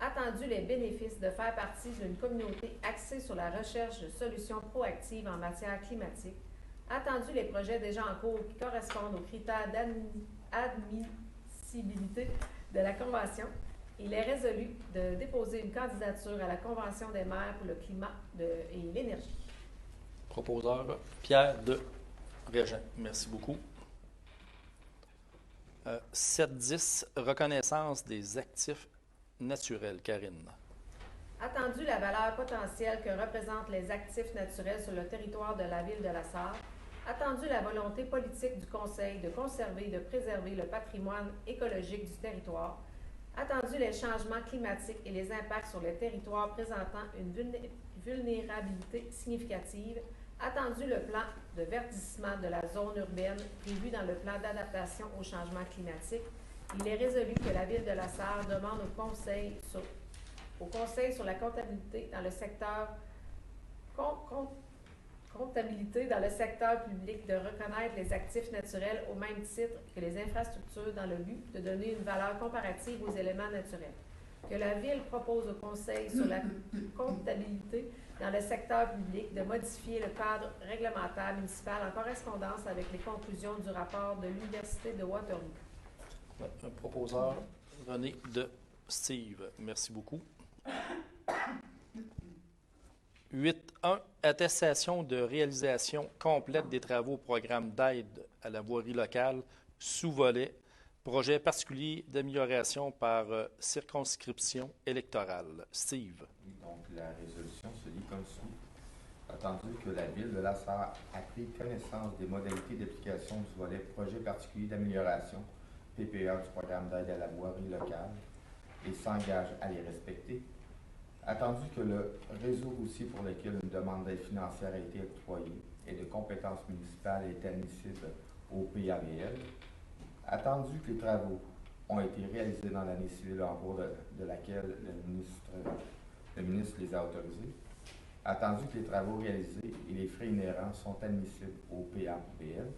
attendu les bénéfices de faire partie d'une communauté axée sur la recherche de solutions proactives en matière climatique, attendu les projets déjà en cours qui correspondent aux critères d'admissibilité de la Convention, il est résolu de déposer une candidature à la Convention des maires pour le climat et l'énergie. Proposeur Pierre de Régent. Merci beaucoup. 7-10, reconnaissance des actifs naturels. Karine. Attendu la valeur potentielle que représentent les actifs naturels sur le territoire de la Ville de la Sarre, attendu la volonté politique du Conseil de conserver et de préserver le patrimoine écologique du territoire, attendu les changements climatiques et les impacts sur les territoires présentant une vulnérabilité significative, attendu le plan de verdissement de la zone urbaine prévu dans le plan d'adaptation au changement climatique, il est résolu que la Ville de la Sarre demande au Conseil sur la comptabilité dans le secteur public de reconnaître les actifs naturels au même titre que les infrastructures dans le but de donner une valeur comparative aux éléments naturels. Que la Ville propose au Conseil sur la comptabilité dans le secteur public de modifier le cadre réglementaire municipal en correspondance avec les conclusions du rapport de l'Université de Waterloo. Un proposeur René de Steve. Merci beaucoup. 8.1, attestation de réalisation complète des travaux au programme d'aide à la voirie locale sous-volet, projet particulier d'amélioration par circonscription électorale. Steve. Donc, la résolution se lit comme suit. Attendu que la Ville de la Sarre a pris connaissance des modalités d'application du volet projet particulier d'amélioration PPA du programme d'aide à la voirie locale et s'engage à les respecter. Attendu que le réseau routier pour lequel une demande d'aide financière a été octroyée et de compétences municipales est admissible au PAVL. Attendu que les travaux ont été réalisés dans l'année civile en cours de laquelle le ministre les a autorisés. Attendu que les travaux réalisés et les frais inhérents sont admissibles au PAVL.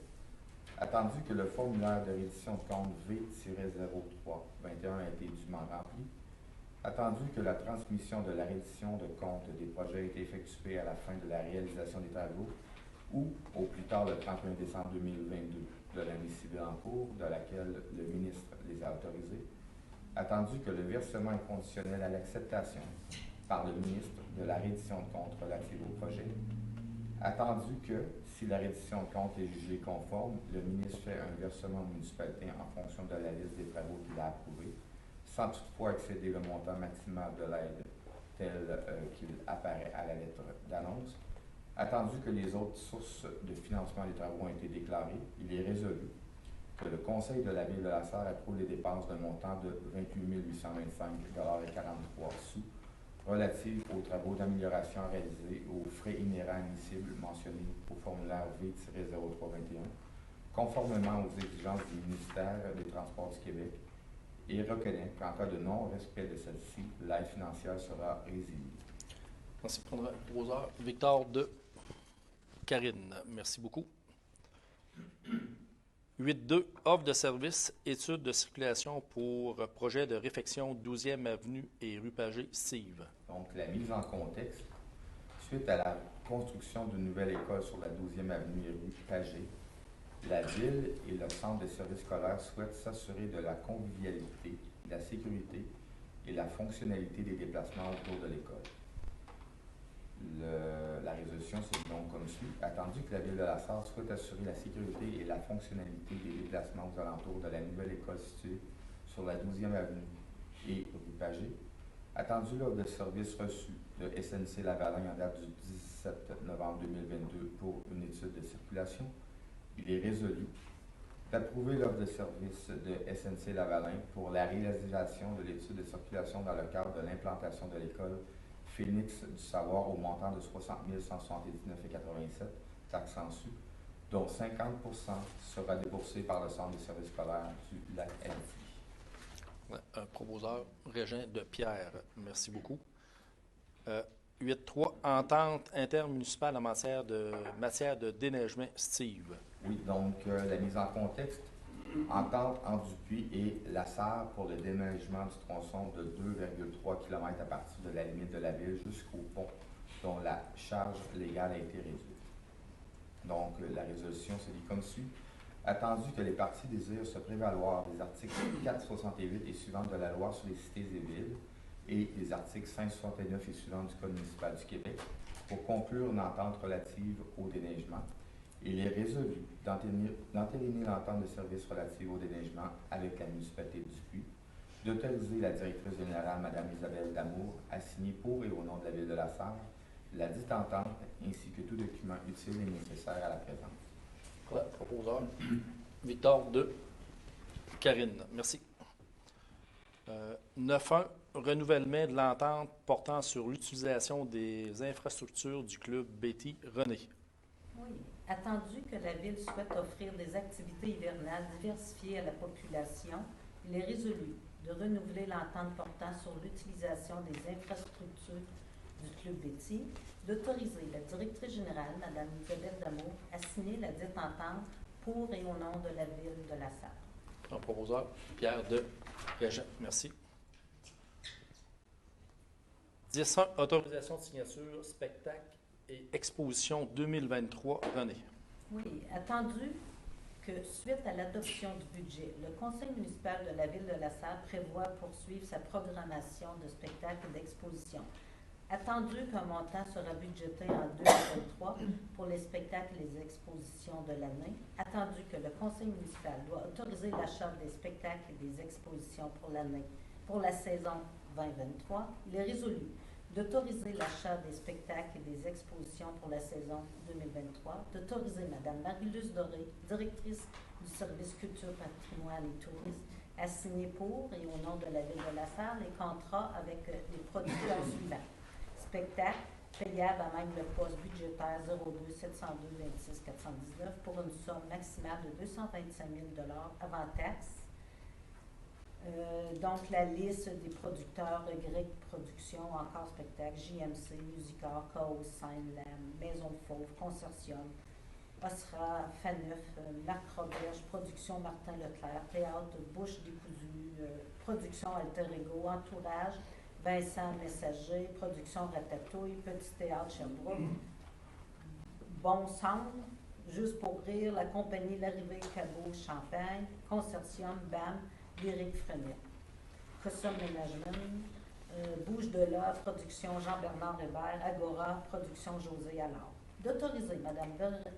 Attendu que le formulaire de reddition de compte V-03-21 a été dûment rempli. Attendu que la transmission de la reddition de compte des projets a été effectuée à la fin de la réalisation des travaux ou au plus tard le 31 décembre 2022 de l'année civile en cours de laquelle le ministre les a autorisés. Attendu que le versement est conditionnel à l'acceptation par le ministre de la reddition de compte relative au projet. Attendu que, si la reddition de compte est jugée conforme, le ministre fait un versement aux municipalités en fonction de la liste des travaux qu'il a approuvés, sans toutefois excéder le montant maximal de l'aide tel qu'il apparaît à la lettre d'annonce. Attendu que les autres sources de financement des travaux ont été déclarées, il est résolu que le Conseil de la Ville de la Sarre approuve les dépenses d'un montant de 28 825,43 relatives aux travaux d'amélioration réalisés aux frais inhérents admissibles mentionnés au formulaire V-0321, conformément aux exigences du ministère des Transports du Québec, et reconnaît qu'en cas de non-respect de celle-ci, l'aide financière sera résiliée. Merci, proposeur Victor de Karine. Merci beaucoup. 8.2, offre de service, étude de circulation pour projet de réfection 12e Avenue et rue Pagé, Steve. Donc, la mise en contexte, suite à la construction d'une nouvelle école sur la 12e avenue et rue Pagé, la Ville et le Centre de services scolaires souhaitent s'assurer de la convivialité, de la sécurité et la fonctionnalité des déplacements autour de l'école. La résolution c'est donc comme suit. Attendu que la Ville de la Sarre souhaite assurer la sécurité et la fonctionnalité des déplacements aux alentours de la nouvelle école située sur la 12e avenue et rue Pagé, attendu lors de service reçu de SNC Lavalin en date du 17 novembre 2022 pour une étude de circulation, il est résolu d'approuver l'offre de service de SNC Lavalin pour la réalisation de l'étude de circulation dans le cadre de l'implantation de l'école Phénix du Savoir au montant de 60 179,87 taxes en su, dont 50 sera déboursé par le Centre des services scolaires du lac Abitibi. Un proposeur, Régent de Pierre. Merci beaucoup. 8.3, entente intermunicipale en matière de déneigement. Steve. Oui, donc la mise en contexte, entente entre Dupuis et la Sarre pour le déneigement du tronçon de 2,3 km à partir de la limite de la ville jusqu'au pont, dont la charge légale a été réduite. Donc, la résolution se lit comme suit. Attendu que les parties désirent se prévaloir des articles 468 et suivants de la loi sur les cités et villes et des articles 569 et suivants du Code municipal du Québec pour conclure une entente relative au déneigement, il est résolu d'entériner l'entente de service relative au déneigement avec la municipalité du Dupuis, d'autoriser la directrice générale, Mme Isabelle Damour, à signer pour et au nom de la Ville de la Sarre la dite entente ainsi que tout document utile et nécessaire à la présente. Ouais, proposeur. Victor de Karine. Merci. 9.1. Renouvellement de l'entente portant sur l'utilisation des infrastructures du club Betty René. Oui. Attendu que la Ville souhaite offrir des activités hivernales diversifiées à la population, il est résolu de renouveler l'entente portant sur l'utilisation des infrastructures du club Betty, d'autoriser la directrice générale, Mme Isabelle Damour, à signer la dite entente pour et au nom de la Ville de la Sarre. Un proposeur, Pierre de Régent. Merci. 10.1. Autorisation de signature, spectacle et exposition 2023. René. Oui, attendu que suite à l'adoption du budget, le Conseil municipal de la Ville de la Sarre prévoit poursuivre sa programmation de spectacles et d'expositions. Attendu qu'un montant sera budgété en 2023 pour les spectacles et les expositions de l'année, attendu que le Conseil municipal doit autoriser l'achat des spectacles et des expositions pour la saison 2023, il est résolu d'autoriser l'achat des spectacles et des expositions pour la saison 2023, d'autoriser Mme Marie-Luce Doré, directrice du service culture, patrimoine et tourisme, à signer pour et au nom de la Ville de la Sarre les contrats avec les producteurs suivants. Spectacle payable à même le poste budgétaire 02 702 26 419 pour une somme maximale de 225 000 avant taxe. Donc, la liste des producteurs, Grec Productions, Encore Spectacle, JMC, Musicor, Chaos, Scène, Lam, Maison de Fauve, Consortium, Osra, Faneuf, Marc Roberge, Production Martin Leclerc, Théâtre Bouche décousue, Production Alter Ego, Entourage, Vincent Messager, Production Ratatouille, Petit Théâtre Sherbrooke, Bon Sang, Juste pour rire, la compagnie L'Arrivée Cabot Champagne, Consortium, BAM, Lyrique Frenet. Custom Management, Bouge de là, Production Jean-Bernard Hébert, Agora, Production José Allard. D'autoriser Mme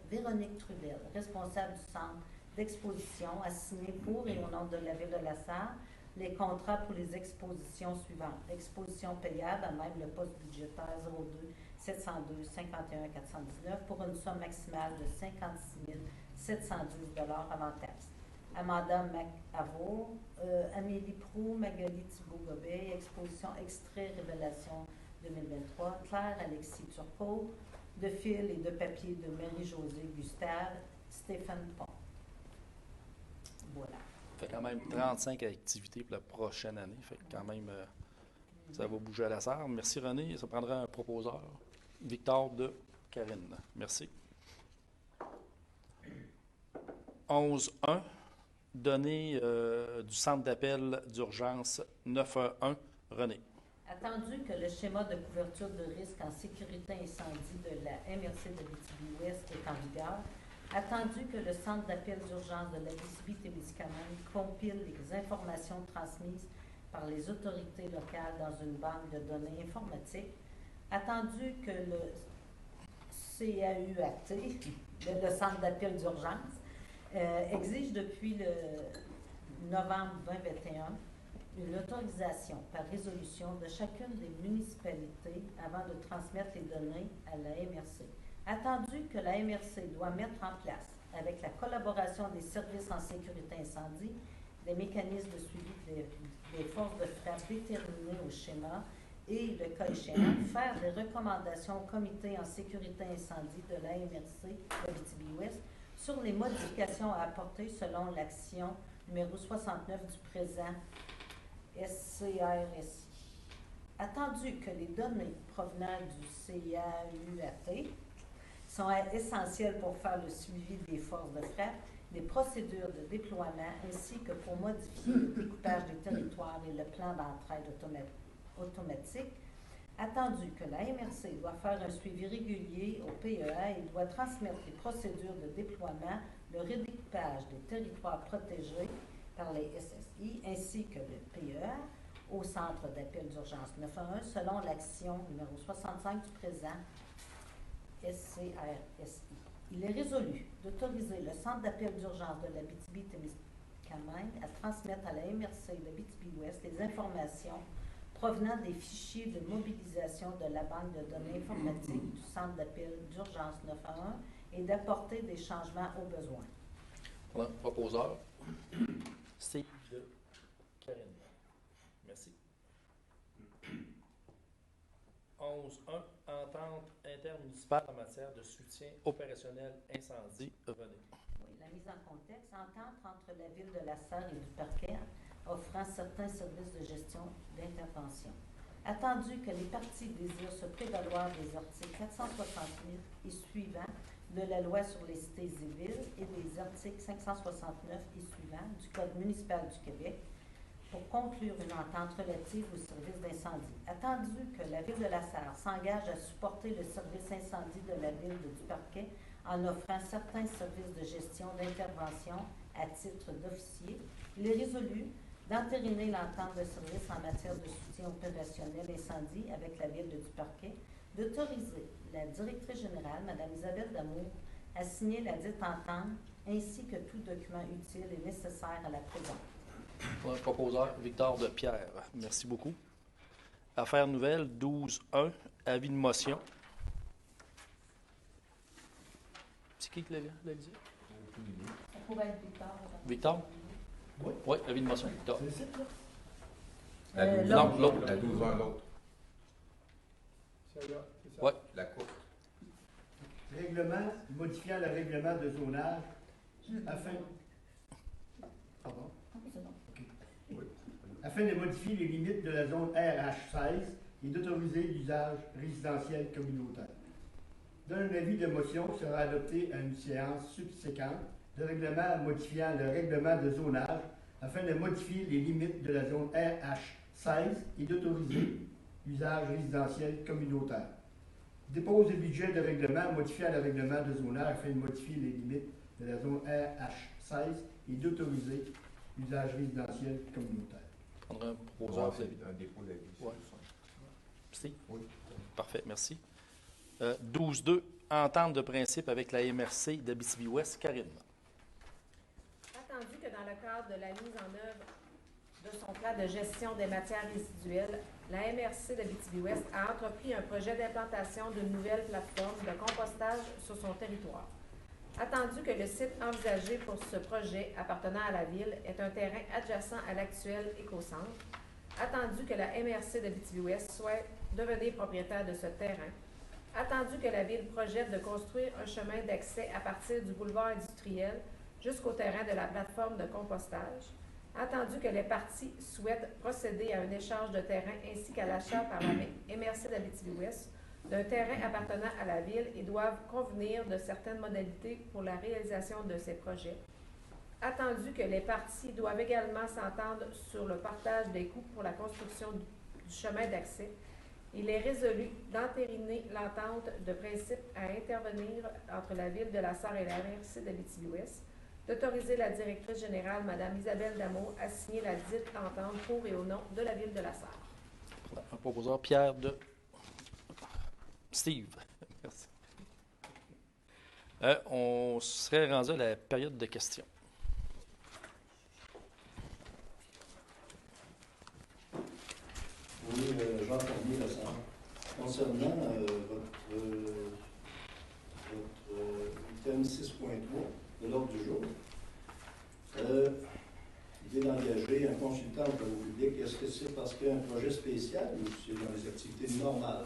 Véronique Trudel, responsable du centre d'exposition, à signer pour et au nom de la Ville de la Sarre les contrats pour les expositions suivantes. Exposition payable à même le poste budgétaire 02 702 51 419 pour une somme maximale de 56 712 avant taxe. Amanda McAvour, Amélie Proux, Magali Thibault-Gobet, exposition extrait révélation 2023, Claire Alexis Turcot, de fil et de papier de Marie-Josée Gustave, Stéphane Pont. Voilà. Ça fait quand même 35 activités pour la prochaine année. Fait que quand même, ça va bouger à la Sarre. Merci René. Ça prendra un proposeur. Victor de Karine. Merci. 11.1. Données du centre d'appel d'urgence 911. René. Attendu que le schéma de couverture de risque en sécurité incendie de la MRC d'Abitibi-Ouest est en vigueur, attendu que le Centre d'appel d'urgence de l'Abitibi-Témiscamingue compile les informations transmises par les autorités locales dans une banque de données informatiques, attendu que le CAUAT, le Centre d'appel d'urgence, exige depuis le novembre 2021 une autorisation par résolution de chacune des municipalités avant de transmettre les données à la MRC. Attendu que la MRC doit mettre en place, avec la collaboration des services en sécurité incendie, des mécanismes de suivi des forces de frappe déterminés au schéma et, le cas échéant, faire des recommandations au comité en sécurité incendie de la MRC d'Abitibi-Ouest sur les modifications à apporter selon l'action numéro 69 du présent SCRSI. Attendu que les données provenant du CAUAT sont essentielles pour faire le suivi des forces de frappe, les procédures de déploiement ainsi que pour modifier le découpage des territoires et le plan d'entraide automatique, attendu que la MRC doit faire un suivi régulier au PEA et doit transmettre les procédures de déploiement, le redécoupage des territoires protégés par les SSI ainsi que le PEA au Centre d'appel d'urgence 911 selon l'action numéro 65 du présent SCRSI. Il est résolu d'autoriser le Centre d'appel d'urgence de l'Abitibi-Témiscamingue à transmettre à la MRC d'Abitibi-Ouest les informations provenant des fichiers de mobilisation de la banque de données informatiques du Centre d'appel d'urgence 911 et d'apporter des changements aux besoins. Voilà, proposeur. C'est de Karine. Merci. 11.1. Entente intermunicipale en matière de soutien opérationnel incendie. René. Oui, la mise en contexte, entente entre la Ville de la Sarre et du Parquet offrant certains services de gestion d'intervention. Attendu que les parties désirent se prévaloir des articles 468 et suivants de la Loi sur les cités et villes et des articles 569 et suivants du Code municipal du Québec pour conclure une entente relative aux services d'incendie. Attendu que la Ville de la Sarre s'engage à supporter le service incendie de la Ville du Parquet en offrant certains services de gestion d'intervention à titre d'officier, il est résolu d'entériner l'entente de service en matière de soutien opérationnel incendie avec la Ville du Parquet, d'autoriser la directrice générale, Mme Isabelle Damour, à signer la dite entente ainsi que tout document utile et nécessaire à la présente. Pour le proposeur, Victor de Pierre. Merci beaucoup. Affaires nouvelles, 12.1. Avis de motion. C'est qui l'a dit? Ça pourrait être Victor. Victor? Oui. Oui, avis de motion, Victor. C'est le site, là? Non, l'autre. La 12-1, l'autre. Celle-là, c'est ça? Oui. La courte. Règlement modifiant le règlement de zonage afin... Pardon? Afin de modifier les limites de la zone RH16 et d'autoriser l'usage résidentiel communautaire. D'un avis de motion sera adopté à une séance subséquente de règlement modifiant le règlement de zonage afin de modifier les limites de la zone RH16 et d'autoriser l'usage résidentiel communautaire. Dépose le budget de règlement modifiant le règlement de zonage afin de modifier les limites de la zone RH16 et d'autoriser l'usage résidentiel communautaire. Prendra un proposeur. Vous avez Un dépôt d'avis. Ouais. Steve? Oui. Parfait, merci. 12.2. Entente de principe avec la MRC d'Abitibi-Ouest. Karine. Attendu que dans le cadre de la mise en œuvre de son plan de gestion des matières résiduelles, la MRC d'Abitibi-Ouest a entrepris un projet d'implantation d'une nouvelle plateforme de compostage sur son territoire. Attendu que le site envisagé pour ce projet appartenant à la Ville est un terrain adjacent à l'actuel écocentre, attendu que la MRC d'Abitibi-Ouest souhaite devenir propriétaire de ce terrain, attendu que la Ville projette de construire un chemin d'accès à partir du boulevard industriel jusqu'au terrain de la plateforme de compostage, attendu que les parties souhaitent procéder à un échange de terrain ainsi qu'à l'achat par la MRC d'Abitibi-Ouest d'un terrain appartenant à la Ville et doivent convenir de certaines modalités pour la réalisation de ces projets. Attendu que les parties doivent également s'entendre sur le partage des coûts pour la construction du chemin d'accès, il est résolu d'entériner l'entente de principe à intervenir entre la Ville de la Sarre et la MRC d'Abitibi-Ouest, d'autoriser la directrice générale, Mme Isabelle Damour, à signer la dite entente pour et au nom de la Ville de la Sarre. Un proposeur, Pierre de... Steve. Merci. On serait rendu à la période de questions. Oui, Jean Cormier, la Sarre. Concernant votre item 6.3 de l'ordre du jour, l'idée d'engager un consultant au public, est-ce que c'est parce qu'il y a un projet spécial ou c'est dans les activités normales?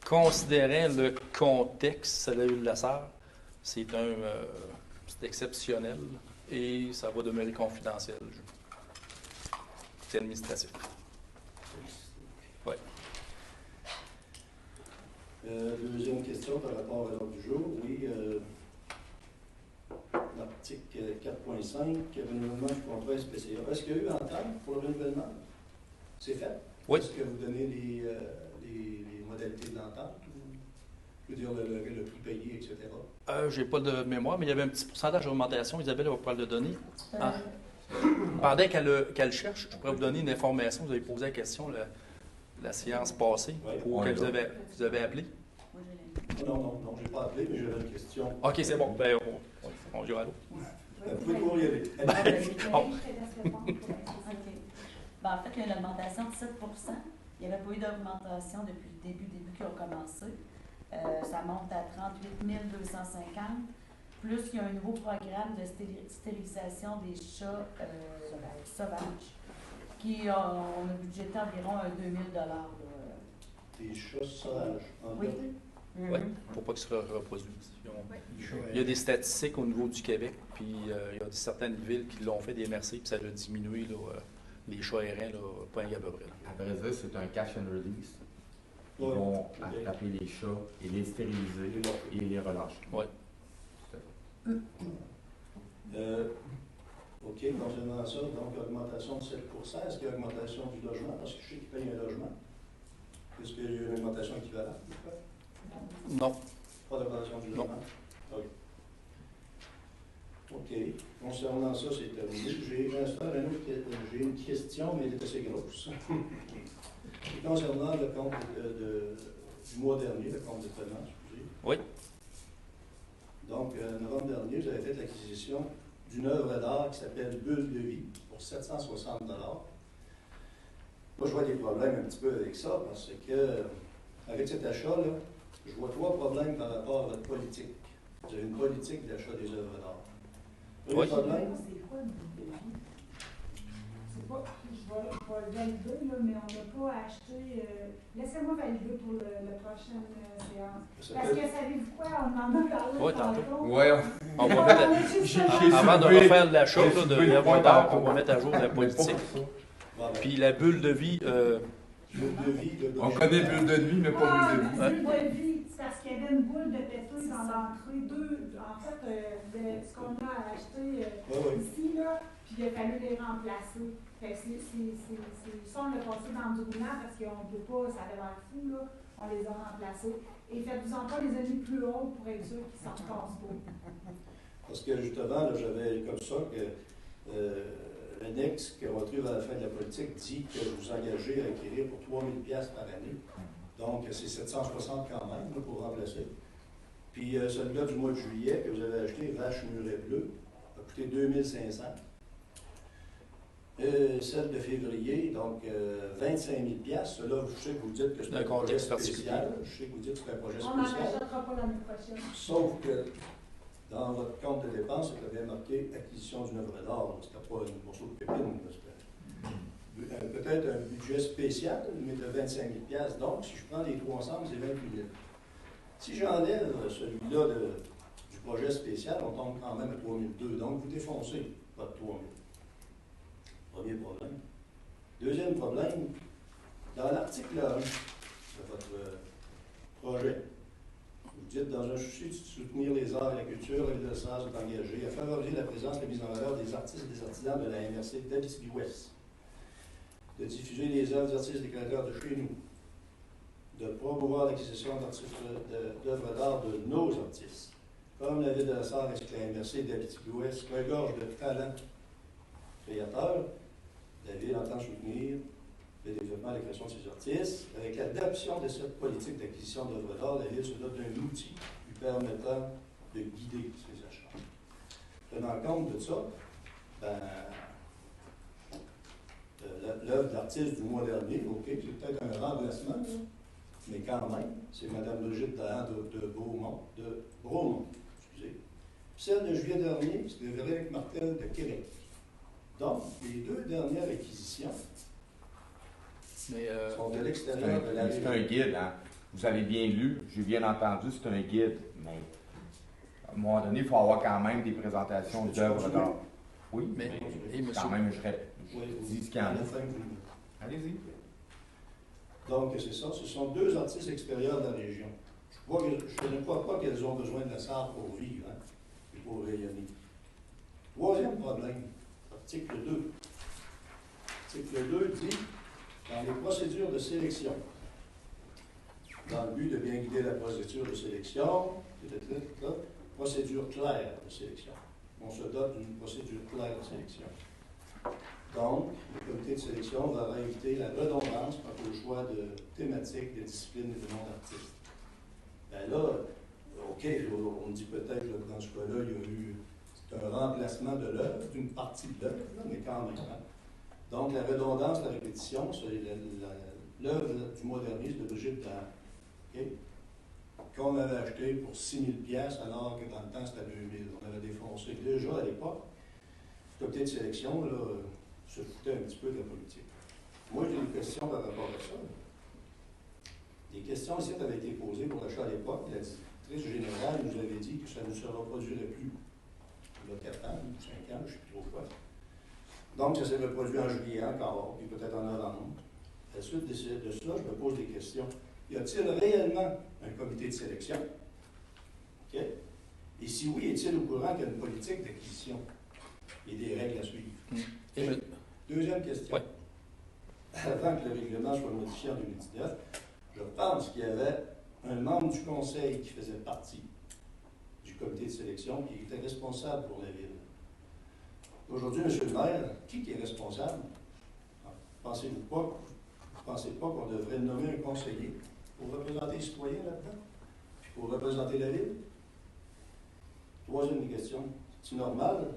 Considérant le contexte de la Ville de la Sarre, c'est exceptionnel et ça va demeurer confidentiel. C'est administratif. Oui. Deuxième question par rapport à l'ordre du jour. Oui, l'article 4.5, renouvellement du contrat SPCA. Est-ce qu'il y a eu entente pour le renouvellement? C'est fait? Oui. Est-ce que vous donnez les modalités de l'entente? Je veux dire, le prix payé, etc. Je n'ai pas de mémoire, mais il y avait un petit pourcentage d'augmentation. Isabelle va pouvoir le donner. Pendant qu'elle cherche, je pourrais vous donner une information. Vous avez posé la question la séance passée pour que vous avez appelé. Non, je n'ai pas appelé, mais j'avais une question. OK, c'est bon. Ben, on dira allô. Vous pouvez pouvoir y aller. En fait, il y a une augmentation de 7 Il n'y avait pas eu d'augmentation depuis le début qui a commencé. Ça monte à 38 250. Plus, il y a un nouveau programme de stérilisation des chats sauvages, qui on a budgété environ 2 000 $. Des chats sauvages. Oui. Oui, pour pas qu'ils se reproduisent. Il y a des statistiques au niveau du Québec, puis il y a certaines villes qui l'ont fait, des MRC, puis ça a diminué là, les chats errants, là, pas un à peu près. À vrai dire, c'est un catch and release. Ils vont attraper les chats et les stériliser et les relâcher. Oui. OK, concernant ça, donc augmentation de 7 % Est-ce qu'il y a augmentation du logement? Parce que je sais qu'ils payent un logement. Est-ce qu'il y a eu une augmentation équivalente? Non. Pas d'augmentation du logement? Non. OK. Concernant ça, c'est terminé. J'ai une question, mais elle est assez grosse. Concernant le compte du mois dernier, le compte de paiement, excusez. Oui. Donc, novembre dernier, vous avez fait l'acquisition d'une œuvre d'art qui s'appelle Bulle de vie pour 760 $. Moi, je vois des problèmes un petit peu avec ça parce que, avec cet achat-là, je vois 3 problèmes par rapport à votre politique. Vous avez une politique d'achat des œuvres d'art. Oui. Problème? C'est quoi le but de vie? C'est pas, je vais le valider, là, mais on n'a pas acheté. Laissez-moi valider pour la prochaine séance. Parce que savez-vous quoi? On en a parlé Oui, tantôt. Ouais, On va mettre avant de refaire l'achat de l'œuvre d'art, on va mettre à jour la politique. Puis la bulle de vie. Bulle de vie. On connaît bulle de nuit, mais pas bulle de vie. Bulle de vie, c'est parce qu'il y avait une boule de pétouille dans l'entrée. En fait, ce qu'on a acheté ici, là, puis il a fallu les remplacer. Fait que ça, on l'a passé dans le roulant parce qu'on ne peut pas, ça avait l'air fou, là. On les a remplacés. Et faites-vous encore les années plus hautes pour être sûr qu'ils s'en passent pas. Parce que justement, là, j'avais comme ça que l'annexe qu'on retrouve à la fin de la politique dit que vous engagez à acquérir pour 3 000 $ par année. Donc, c'est 760 quand même là, pour remplacer. Puis celui-là du mois de juillet que vous avez acheté, Vache Muret Bleu, a coûté 2 500 $. Celle de février, donc 25 000 $. Là, je sais que vous dites que c'est un projet spécial. Je sais que vous dites que c'est un projet On n'en spécial. achètera pas l'année prochaine. Sauf que dans votre compte de dépenses, il avait marqué acquisition d'une œuvre d'art. C'était pas une morceau de pépine. C'était peut-être un budget spécial, mais de 25 000 $. Donc, si je prends les trois ensemble, c'est 28 000 $. Si j'enlève celui-là du projet spécial, on tombe quand même à 3 200 $. Donc, vous défoncez votre 3 000 $. Premier problème. Deuxième problème, dans l'article 1 de votre projet, vous dites, dans un souci de soutenir les arts et la culture, la Ville de la Sarre est engagée à favoriser la présence et la mise en valeur des artistes et des artisans de la MRC d'Abitibi-Ouest. de diffuser les œuvres des artistes et créateurs de chez nous, de promouvoir l'acquisition d'œuvres d'art de nos artistes. Comme la ville de la Sarre et la MRC d'Abitibi-Ouest regorge de talents créateurs, la ville entend soutenir le développement et la création de ces artistes. Avec l'adoption de cette politique d'acquisition d'œuvres d'art, la ville se dote d'un outil lui permettant de guider ses achats. Tenant compte de ça, l'œuvre d'artiste du mois dernier, OK, c'est peut-être un remplacement, mais quand même, c'est Mme Brigitte Dahan de Bromont, excusez. Celle de juillet dernier, c'est de Véronique Martel de Québec. Donc, les deux dernières acquisitions sont de l'extérieur de la ville. C'est un guide, hein? Vous avez bien lu, j'ai bien entendu, c'est un guide, mais à un moment donné, il faut avoir quand même des présentations d'œuvres d'art. Oui, mais quand même, je dis ce qu'il y en a. Allez-y. Donc, c'est ça. Ce sont deux artistes extérieurs de la région. Je ne crois pas qu'elles ont besoin de la Sarre pour vivre, hein, et pour rayonner. Troisième problème, article 2. Article 2 dit, dans les procédures de sélection, dans le but de bien guider la procédure de sélection, procédure claire de sélection. On se dote d'une procédure claire de sélection. Donc, le comité de sélection va éviter la redondance quant au choix de thématiques, de disciplines et de noms d'artistes. Ben là, OK, on dit peut-être que dans ce cas-là, il y a eu un remplacement de l'œuvre, d'une partie de l'œuvre, mais quand même. Hein. Donc, la redondance, la répétition, c'est l'œuvre du mois dernier, c'est de Brigitte Dahan. OK? Qu'on avait acheté pour 6 000 $ alors que dans le temps, c'était à 2 000. On avait défoncé. Déjà, à l'époque, le comité de sélection, là, se foutait un petit peu de la politique. Moi, j'ai une question par rapport à ça. Des questions ici avaient été posées pour l'achat à l'époque. La directrice générale nous avait dit que ça ne se reproduirait plus. Il y a 4 ans, ou 5 ans, je ne sais plus trop quoi. Donc, ça s'est reproduit en juillet encore, puis peut-être en novembre. À la suite de cela, je me pose des questions. Y a-t-il réellement un comité de sélection? OK? Et si oui, est-il au courant qu'il y a une politique d'acquisition et des règles à suivre? Deuxième question. Oui. Avant que le règlement soit modifié en 2019, je pense qu'il y avait un membre du conseil qui faisait partie du comité de sélection qui était responsable pour la ville. Aujourd'hui, M. le maire, qui est responsable? Pensez-vous pas qu'on devrait nommer un conseiller pour représenter les citoyens là-dedans, puis pour représenter la ville? Troisième question, c'est normal?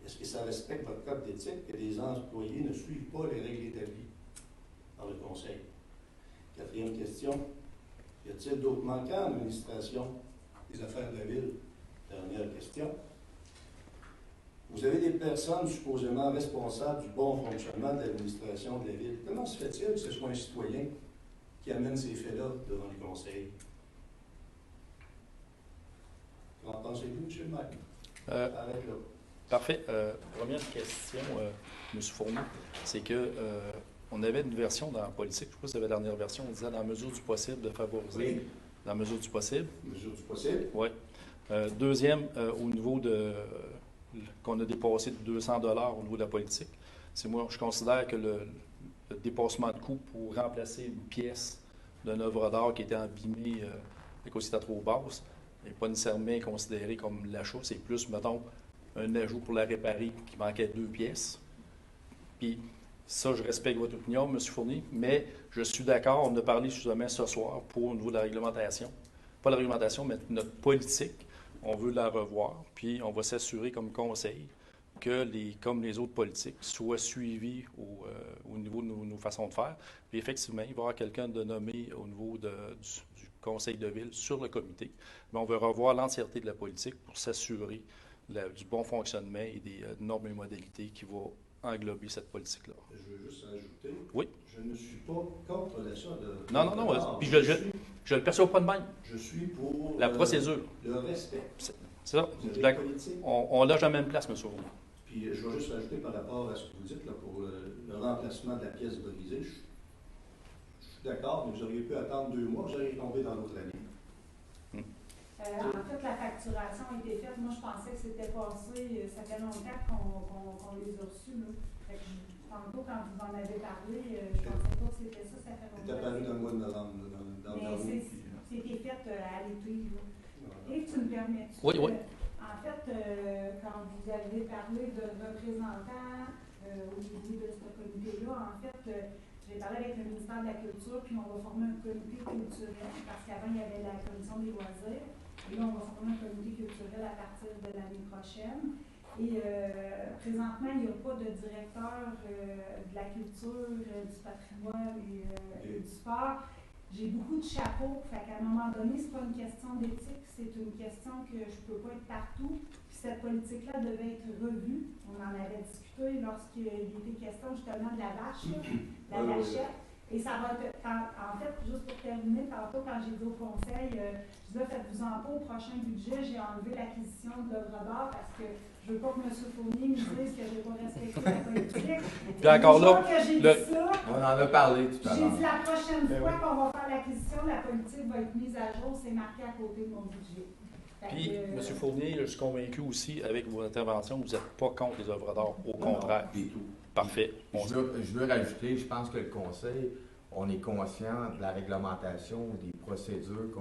Est-ce que ça respecte votre code d'éthique que des employés ne suivent pas les règles établies par le conseil? Quatrième question, y a-t-il d'autres manquants en administration des affaires de la ville? Dernière question. Vous avez des personnes supposément responsables du bon fonctionnement de l'administration de la ville. Comment se fait-il que ce soit un citoyen qui amène ces faits-là devant le conseil? Qu'en pensez-vous, M. le maire? Arrête là. Parfait. Première question, M. Fournier, c'est que on avait une version dans la politique, je ne sais pas si c'était la dernière version, on disait dans la mesure du possible de favoriser. Oui. Dans la mesure du possible. Mesure du possible. Oui. Deuxième, au niveau de qu'on a dépassé de 200 $ au niveau de la politique, c'est moi, je considère que le dépassement de coût pour remplacer une pièce d'une œuvre d'art qui était abîmée et qui était trop basse n'est pas nécessairement considéré comme l'achat, c'est plus, mettons, un ajout pour la réparer qui manquait 2 pièces. Puis ça, je respecte votre opinion, M. Fournier, mais je suis d'accord, on a parlé justement ce soir pour au niveau de la réglementation. Pas la réglementation, mais notre politique. On veut la revoir, puis on va s'assurer comme conseil que, comme les autres politiques, soient suivis au niveau de nos façons de faire. Puis effectivement, il va y avoir quelqu'un de nommé au niveau du conseil de ville sur le comité. Mais on veut revoir l'entièreté de la politique pour s'assurer du bon fonctionnement et des normes et modalités qui vont englober cette politique-là. Je veux juste ajouter, oui. Je ne suis pas contre l'achat de... Non. Puis je le perçois pas de même. Je suis pour... La procédure. Le respect. C'est ça. On lâche à la même place, M. Fournier. Puis je vais juste ajouter par rapport à ce que vous dites là, pour le remplacement de la pièce brisée. Je suis d'accord, mais vous auriez pu attendre 2 mois, vous auriez tombé dans l'autre année. En fait, la facturation a été faite. Moi, je pensais que c'était passé. Ça fait longtemps qu'on les a reçus. Là. tantôt, quand vous en avez parlé, je pensais pas que c'était ça, ça fait C'était paru dans le mois de novembre, dans mais la roue. c'était fait à l'été. Et tu me permets? Oui, oui. En fait, quand vous avez parlé de représentants au niveau de ce comité-là, en fait, j'ai parlé avec le ministère de la Culture, puis on va former un comité culturel, parce qu'avant, il y avait la commission des loisirs. Et là, on va former un comité culturel à partir de l'année prochaine. Et présentement, il n'y a pas de directeur de la culture, du patrimoine et du sport. J'ai beaucoup de chapeaux, fait qu'à un moment donné, c'est pas une question d'éthique, c'est une question que je peux pas être partout. Puis cette politique-là devait être revue. On en avait discuté lorsqu'il était question justement de la vache, la vachette. Et ça va être, en fait, juste pour terminer, tantôt quand j'ai dit au conseil, je disais, faites-vous-en pas au prochain budget, j'ai enlevé l'acquisition de l'œuvre d'art parce que je veux pas que M. Fournier me dise que j'ai pas respecté la politique. Puis encore là, on en a parlé tout à j'ai l'heure. dit la prochaine fois qu'on va faire l'acquisition, la politique va être mise à jour, c'est marqué à côté de mon budget. Puis, M. Fournier, je suis convaincu aussi, avec vos interventions, vous n'êtes pas contre les œuvres d'art, au contraire. Du tout. Parfait. Je veux rajouter, je pense que le Conseil, on est conscient de la réglementation, des procédures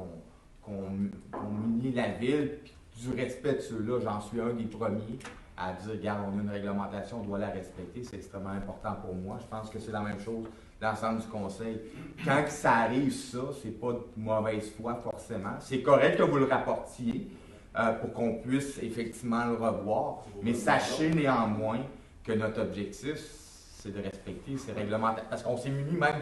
qu'on munit la Ville, puis du respect de ceux-là. J'en suis un des premiers à dire, regarde, on a une réglementation, on doit la respecter. C'est extrêmement important pour moi. Je pense que c'est la même chose dans l'ensemble du Conseil. Quand ça arrive, ça, c'est pas de mauvaise foi forcément. C'est correct que vous le rapportiez pour qu'on puisse effectivement le revoir, mais sachez néanmoins que notre objectif, c'est de respecter ces réglementations. Parce qu'on s'est muni même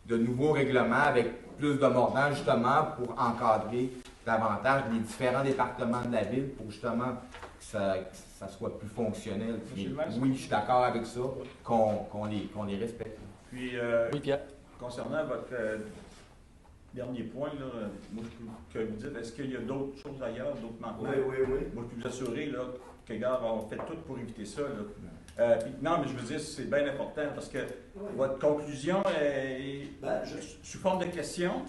de nouveaux règlements avec plus de mordants, justement, pour encadrer davantage les différents départements de la Ville, pour justement que ça soit plus fonctionnel. Puis, oui, je suis d'accord avec ça, qu'on les respecte. Puis, Oui, Pierre. concernant votre dernier point, là, moi, que vous dites, est-ce qu'il y a d'autres choses ailleurs, d'autres manquements? Oui. Moi, je peux vous assurer là, que, regarde, on fait tout pour éviter ça. Là. Puis, non, mais je veux dire, c'est bien important parce que votre conclusion est, sous forme de question,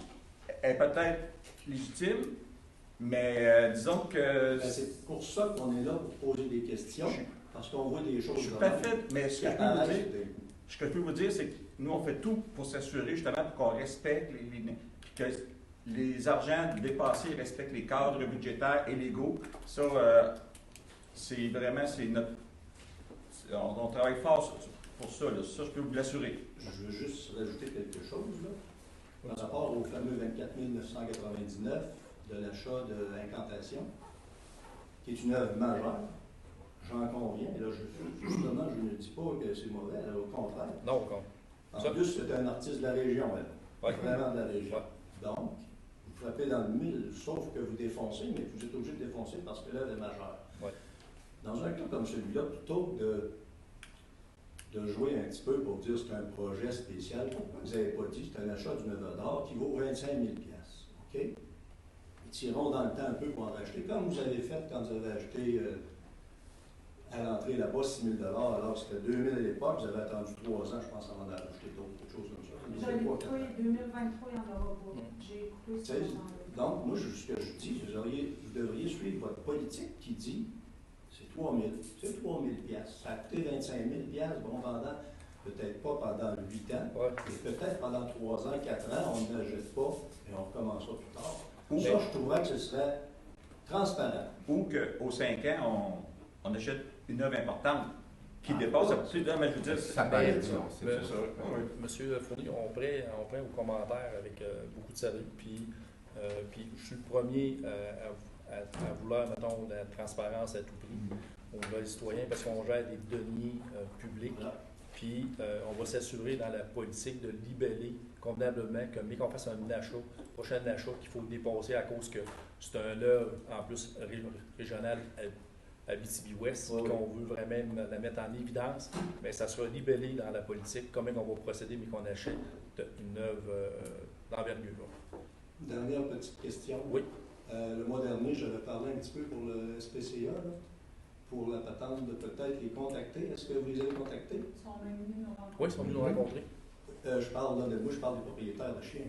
est peut-être légitime, mais disons que... c'est pour ça qu'on est là pour poser des questions, parce qu'on voit des choses... Je suis parfait, mais ce que je peux vous dire, c'est que nous, on fait tout pour s'assurer justement qu'on respecte que les argents dépassés respectent les cadres budgétaires et légaux. Ça, c'est vraiment, on travaille fort pour ça, là. Ça, je peux vous l'assurer. Je veux juste rajouter quelque chose, là, par rapport au fameux 24 999 de l'achat de l'incantation, qui est une œuvre majeure. J'en conviens, et là, justement, je ne dis pas que c'est mauvais, au contraire. Non, au contraire. En plus, c'est un artiste de la région, elle. Ouais. Vraiment de la région. Ouais. Donc, vous frappez dans le mille, sauf que vous défoncez, mais vous êtes obligé de défoncer parce que l'œuvre est majeure. Ouais. Dans un cas comme celui-là, plutôt de jouer un petit peu pour dire que c'est un projet spécial, vous n'avez pas dit, c'est un achat d'une œuvre d'art qui vaut 25 000 $. OK? Ils tireront dans le temps un peu pour en racheter, comme vous avez fait quand vous avez acheté à l'entrée là-bas 6 000 $, alors c'était 2 000 à l'époque, vous avez attendu 3 ans, je pense, avant d'en acheter d'autres, quelque chose comme ça. J'ai écouté 2023, il n'y en aura pas. J'ai écouté ça. Donc, moi, ce que je dis, vous devriez suivre votre politique qui dit c'est 3 000. C'est 3 000 $. Ça a coûté 25 000 $, bon vendant, peut-être pas pendant 8 ans, et peut-être pendant 3 ans, 4 ans, on n'achète pas et on recommencera plus tard. Pour ça, je trouverais que ce serait transparent. Ou qu'aux 5 ans, on achète une œuvre importante qui dépasse mais je veux dire, ça paraît bien, c'est ça. Monsieur Fournier, on prend vos commentaires avec beaucoup de sérieux, puis je suis le premier à vouloir, mettons, la transparence à tout prix. On va les citoyens parce qu'on gère des deniers publics, puis on va s'assurer dans la politique de libeller convenablement, que mais qu'on fasse un achat, prochain achat qu'il faut dépasser à cause que c'est un œuvre en plus régional à Abitibi-Ouest, qu'on veut vraiment la mettre en évidence, mais ça sera libellé dans la politique, comment on va procéder, mais qu'on achète une œuvre d'envergure. Dernière petite question. Oui. Le mois dernier, j'avais parlé un petit peu pour le SPCA, là, pour la patente de peut-être les contacter. Est-ce que vous les avez contactés? Ils sont même venus nous rencontrer. Oui, ils sont venus nous rencontrer. Je parle des propriétaires de chiens.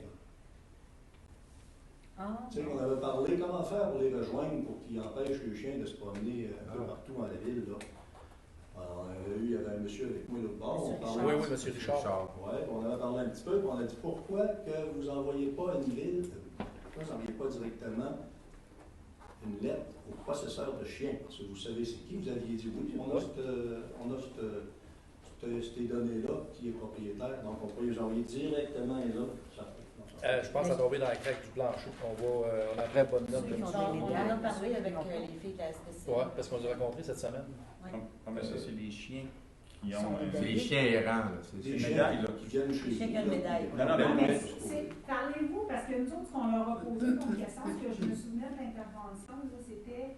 Tu sais, on avait parlé comment faire pour les rejoindre pour qu'ils empêchent les chiens de se promener un peu partout dans la ville. Là. Alors, il y avait un monsieur avec moi l'autre bord. On parlait Oui, M. Richard. Ouais, on avait parlé un petit peu, puis on a dit pourquoi que vous n'envoyez pas une ville, pourquoi vous n'envoyez pas directement une lettre au possesseur de chiens? Parce que vous savez c'est qui, vous aviez dit oui, on a ces données-là qui est propriétaire, donc on peut les envoyer directement les autres. Je pense à tomber dans la craque du plancher. On a pris une bonne note. On en a parlé avec les filles de la SPC. Oui, parce qu'on les a rencontrés cette semaine. Mais ça, c'est les chiens qui ont... C'est les chiens errants, là. C'est Des des chiens médailles, là. qui viennent chez Les chiens qui ont une médaille. Non, mais Parlez-vous, parce que nous autres, ce qu'on leur a posé comme question, ce que je me souvenais de l'intervention, là, c'était,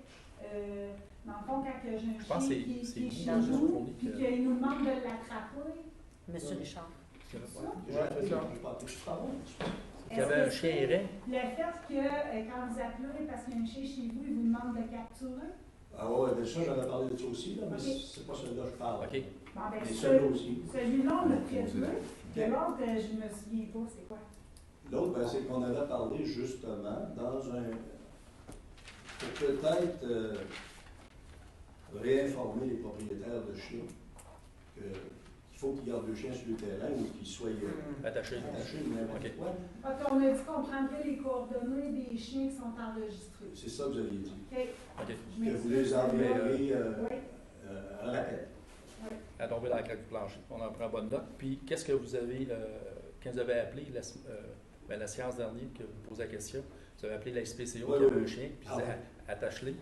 dans le fond, quand j'ai un chien qui est chez nous, puis qu'il nous demande de l'attraper. Monsieur Richard. C'est ça? Il y avait un chien errant. Le fait que quand vous appelez parce qu'il y a un chien chez vous, il vous demande de capturer. Ah ouais, bien sûr, j'en ai parlé de ça aussi, là, mais c'est pas celui-là que je parle. OK. Bon, ben, Mais celui-là aussi. celui-là, on l'a fait deux. De l'autre, je me souviens pas, c'est quoi? L'autre, ben, c'est qu'on avait parlé justement dans un. Pour peut-être réinformer les propriétaires de chiens qu'il faut qu'ils gardent le chien sur le terrain ou qu'ils soient Attaché. ou n'importe OK. quoi. On a dit qu'on prendrait les coordonnées des chiens qui sont enregistrés. C'est ça que vous aviez dit. OK. OK. Je Que vous m'excuse. les enverriez Oui. un rappel. À tomber dans la craque du plancher. On en prend bonne note. Puis, qu'est-ce que vous avez, quand vous avez appelé la séance dernière, que vous posez la question, vous avez appelé la SPCO qui avait un chien, puis vous avez attaché-les,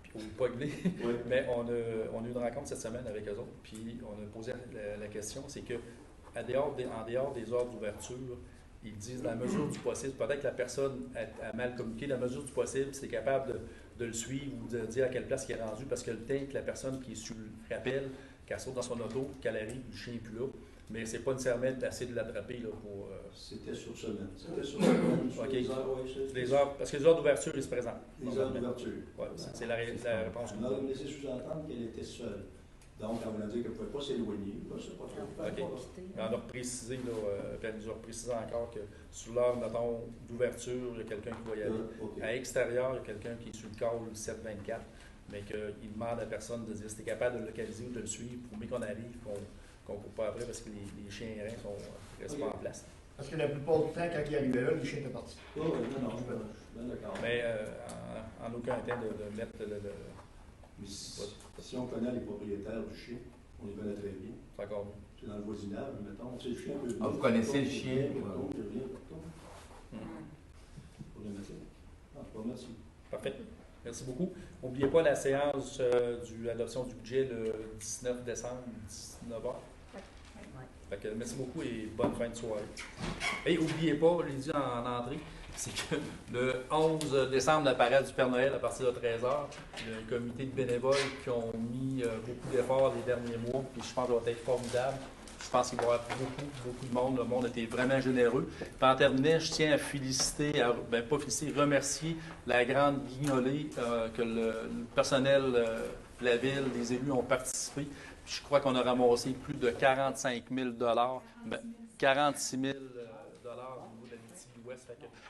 puis ou pognez. Oui. Mais on a eu une rencontre cette semaine avec eux autres, puis on a posé la question, c'est que en dehors des ordres d'ouverture, ils disent la mesure du possible, peut-être que la personne a mal communiqué, la mesure du possible, c'est capable de le suivre ou de dire à quelle place il est rendu, parce que le temps que la personne qui est sur le rappel, qu'elle saute dans son auto, qu'elle arrive, le chien n'est plus là. Mais c'est pas nécessairement assez de l'attraper là, pour. C'était sur semaine. C'était sur semaine. Sur OK. les heures, oui, Les heures, parce que les heures d'ouverture, ils se présentent. les heures d'ouverture. Ouais, c'est la réponse. On a laissé sous-entendre qu'elle était seule. Donc, on a dit qu'elle ne pouvait pas s'éloigner. Là, c'est pas trop. OK. Mais on a reprécisé, là, puis elle nous a reprécisé encore que sur l'heure, mettons, d'ouverture, il y a quelqu'un qui va y aller. OK. À l'extérieur, il y a quelqu'un qui est sur le call 7-24, mais qu'il demande à la personne de dire si tu es capable de le localiser ou de le suivre pour mieux qu'on arrive, qu'on ne court pas après parce que les chiens errants ne restent pas en place. Parce que la plupart du temps, quand il arrivait là, les chiens étaient partis. Oui, non, je suis bien d'accord. Mais en aucun temps de mettre Mais si on connaît les propriétaires du chien, on les connaît très bien. c'est encore mieux. C'est dans le voisinage, mettons. Tu sais, le chien peut venir. Ah, vous connaissez le chien? Il revient pour problématique. Ah, pas merci. Parfait. Merci beaucoup. N'oubliez pas la séance de l'adoption du budget le 19 décembre, 19h. Fait que merci beaucoup et bonne fin de soirée. Et n'oubliez pas, je l'ai dit en entrée, c'est que le 11 décembre, la parade du Père Noël à partir de 13h, il y a un comité de bénévoles qui ont mis beaucoup d'efforts les derniers mois, et je pense que ça va être formidable. Je pense qu'il va y avoir beaucoup de monde. Le monde a été vraiment généreux. Puis en terminant, je tiens à féliciter, remercier la grande guignolée que le personnel de la ville, les élus ont participé. Je crois qu'on a ramassé plus de 45 000 46 000 au niveau de l'Abitibi-Ouest.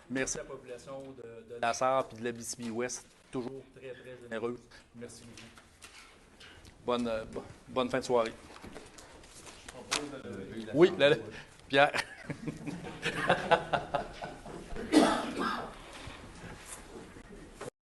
Merci à la population de la Sarre et de l'Abitibi-Ouest. Toujours très, très généreuse. Merci beaucoup. Bonne fin de soirée. Oui, Pierre.